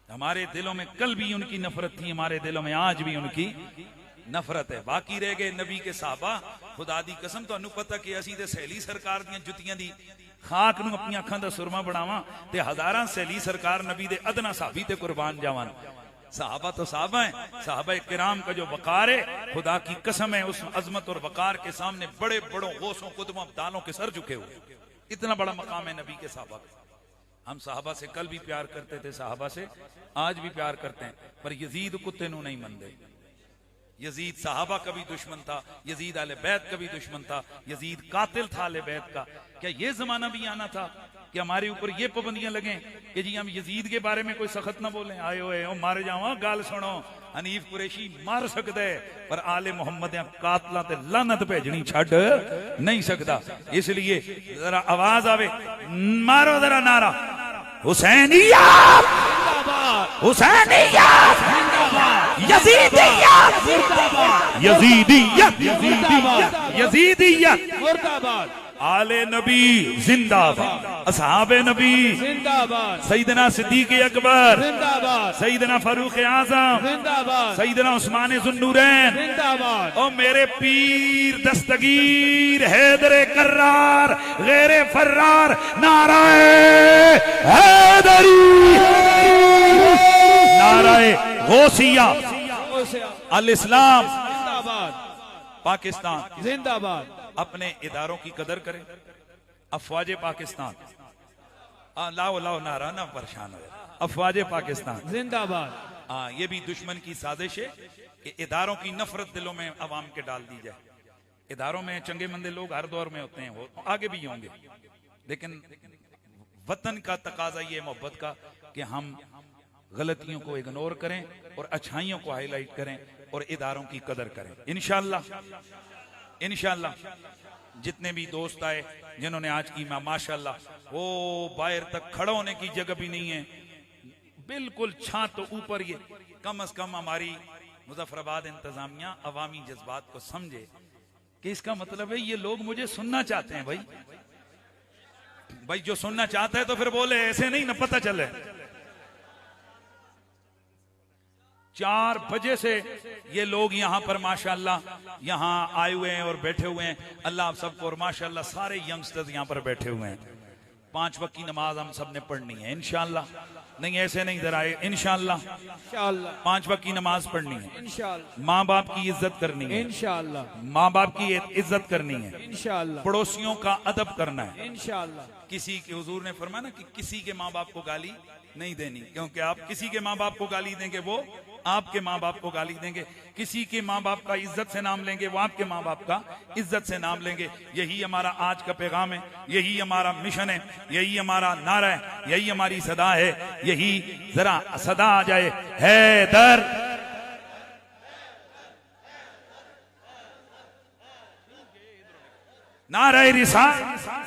हमारे दिलों में कल भी उनकी नफरत थी, हमारे दिलों में आज भी उनकी नफरत है। बाकी रह गए नबी के साहबा। खुदा दी कसम तुहानू पता कि असीं ते सहेली सरकार दी जुतियां दी खाक नू अपनी अखां दा सुरमा बनावा ते हजारां सहेली सरकार नबी दे अदना साहबी ते कुर्बान जावन। साहबा तो साहबा है, साहबा किराम का जो वकार है, खुदा की कसम है उस अजमत और वकार के सामने बड़े बड़ों गौसों कुतुबों अब्दालों के सर झुके हुए। इतना बड़ा मकाम है नबी के साहबा का। हम साहबा से कल भी प्यार करते थे, साहबा से आज भी प्यार करते हैं, पर यजीद कुत्ते नू नहीं मनते। यजीद साहबा का भी दुश्मन था, यजीद आले बैत का भी दुश्मन था, यजीद कातिल था आले बैत का। क्या ये जमाना भी आना था कि हमारे ऊपर ये पाबंदियां लगे कि जी हम यजीद के बारे में कोई सख्त ना बोले? आए हुए ओ मारे जावा, गाल सुनो, हनीफ कुरैशी मार सकता है पर आले मोहम्मद कातला ते लानत भेजनी छड़ नहीं सकता। इसलिए जरा आवाज आवे, मारो जरा नारा हुसैनिया हुसैनिया यजीदियत यजीदियत यजीदियत मुर्दाबाद। आले नबी जिंदाबाद, असहाबे नबी जिंदाबाद, सईदना सिद्दीक अकबर जिंदाबाद, सईदना फारूक आजम जिंदाबाद, सईदना उस्मान जुन्नूरैन जिंदाबाद। और मेरे पीर दस्तगीर हैदर कर्रार गैर फर्रार नाराए हैदरी, नाराए गौसिया, अल इस्लाम जिंदाबाद, पाकिस्तान जिंदाबाद। अपने इदारों की कदर करें। अफवाज पाकिस्तान, लाओ लाओ नारा ना परेशान हो। अफवाज पाकिस्तान जिंदाबाद। ये भी दुश्मन की साजिश है कि इदारों की नफरत दिलों में अवाम के डाल दी जाए। इदारों में चंगे मंदे लोग हर दौर में होते हैं, वो आगे भी होंगे, लेकिन वतन का तकाजा ये मोहब्बत का कि हम गलतियों को इग्नोर करें और अच्छाइयों को हाईलाइट करें और इदारों की कदर करें। इंशाअल्लाह इंशाअल्लाह जितने भी दोस्त आए जिन्होंने आज की माशाअल्लाह, वो बाहर तक खड़ा होने की जगह भी नहीं है, बिल्कुल छात तो ऊपर। ये कम से कम हमारी मुजफ्फराबाद इंतजामिया अवामी जज्बात को समझे कि इसका मतलब है ये लोग मुझे सुनना चाहते हैं। भाई जो सुनना चाहता है तो फिर बोले, ऐसे नहीं ना पता चले। 4 बजे से ये लोग यहां पर माशाअल्लाह यहां आए हुए हैं और बैठे हुए हैं। अल्लाह आप सबको, और माशाअल्लाह सारे यंगस्टर्स यहां पर बैठे हुए हैं। 5 वक्त की नमाज हम सब ने पढ़नी है इंशाअल्लाह। नहीं ऐसे नहीं इधर आए, इंशाअल्लाह 5 वक्त की नमाज पढ़नी है इंशाअल्लाह। माँ बाप की इज्जत करनी है इंशाअल्लाह। माँ बाप की इज्जत करनी है इंशाअल्लाह। पड़ोसियों का अदब करना है इंशाअल्लाह। किसी के, हुजूर ने फरमाया ना कि किसी के माँ बाप को गाली नहीं देनी, क्योंकि आप किसी के माँ बाप को गाली देंगे वो आपके माँ बाप को गाली देंगे। किसी के माँ बाप का इज्जत से नाम लेंगे वो आपके माँ बाप का इज्जत से नाम लेंगे। यही हमारा आज का पैगाम है, यही हमारा मिशन है, यही हमारा नारा है, यही हमारी सदा है। यही जरा सदा आ जाए, हैदर नारे रिसालत।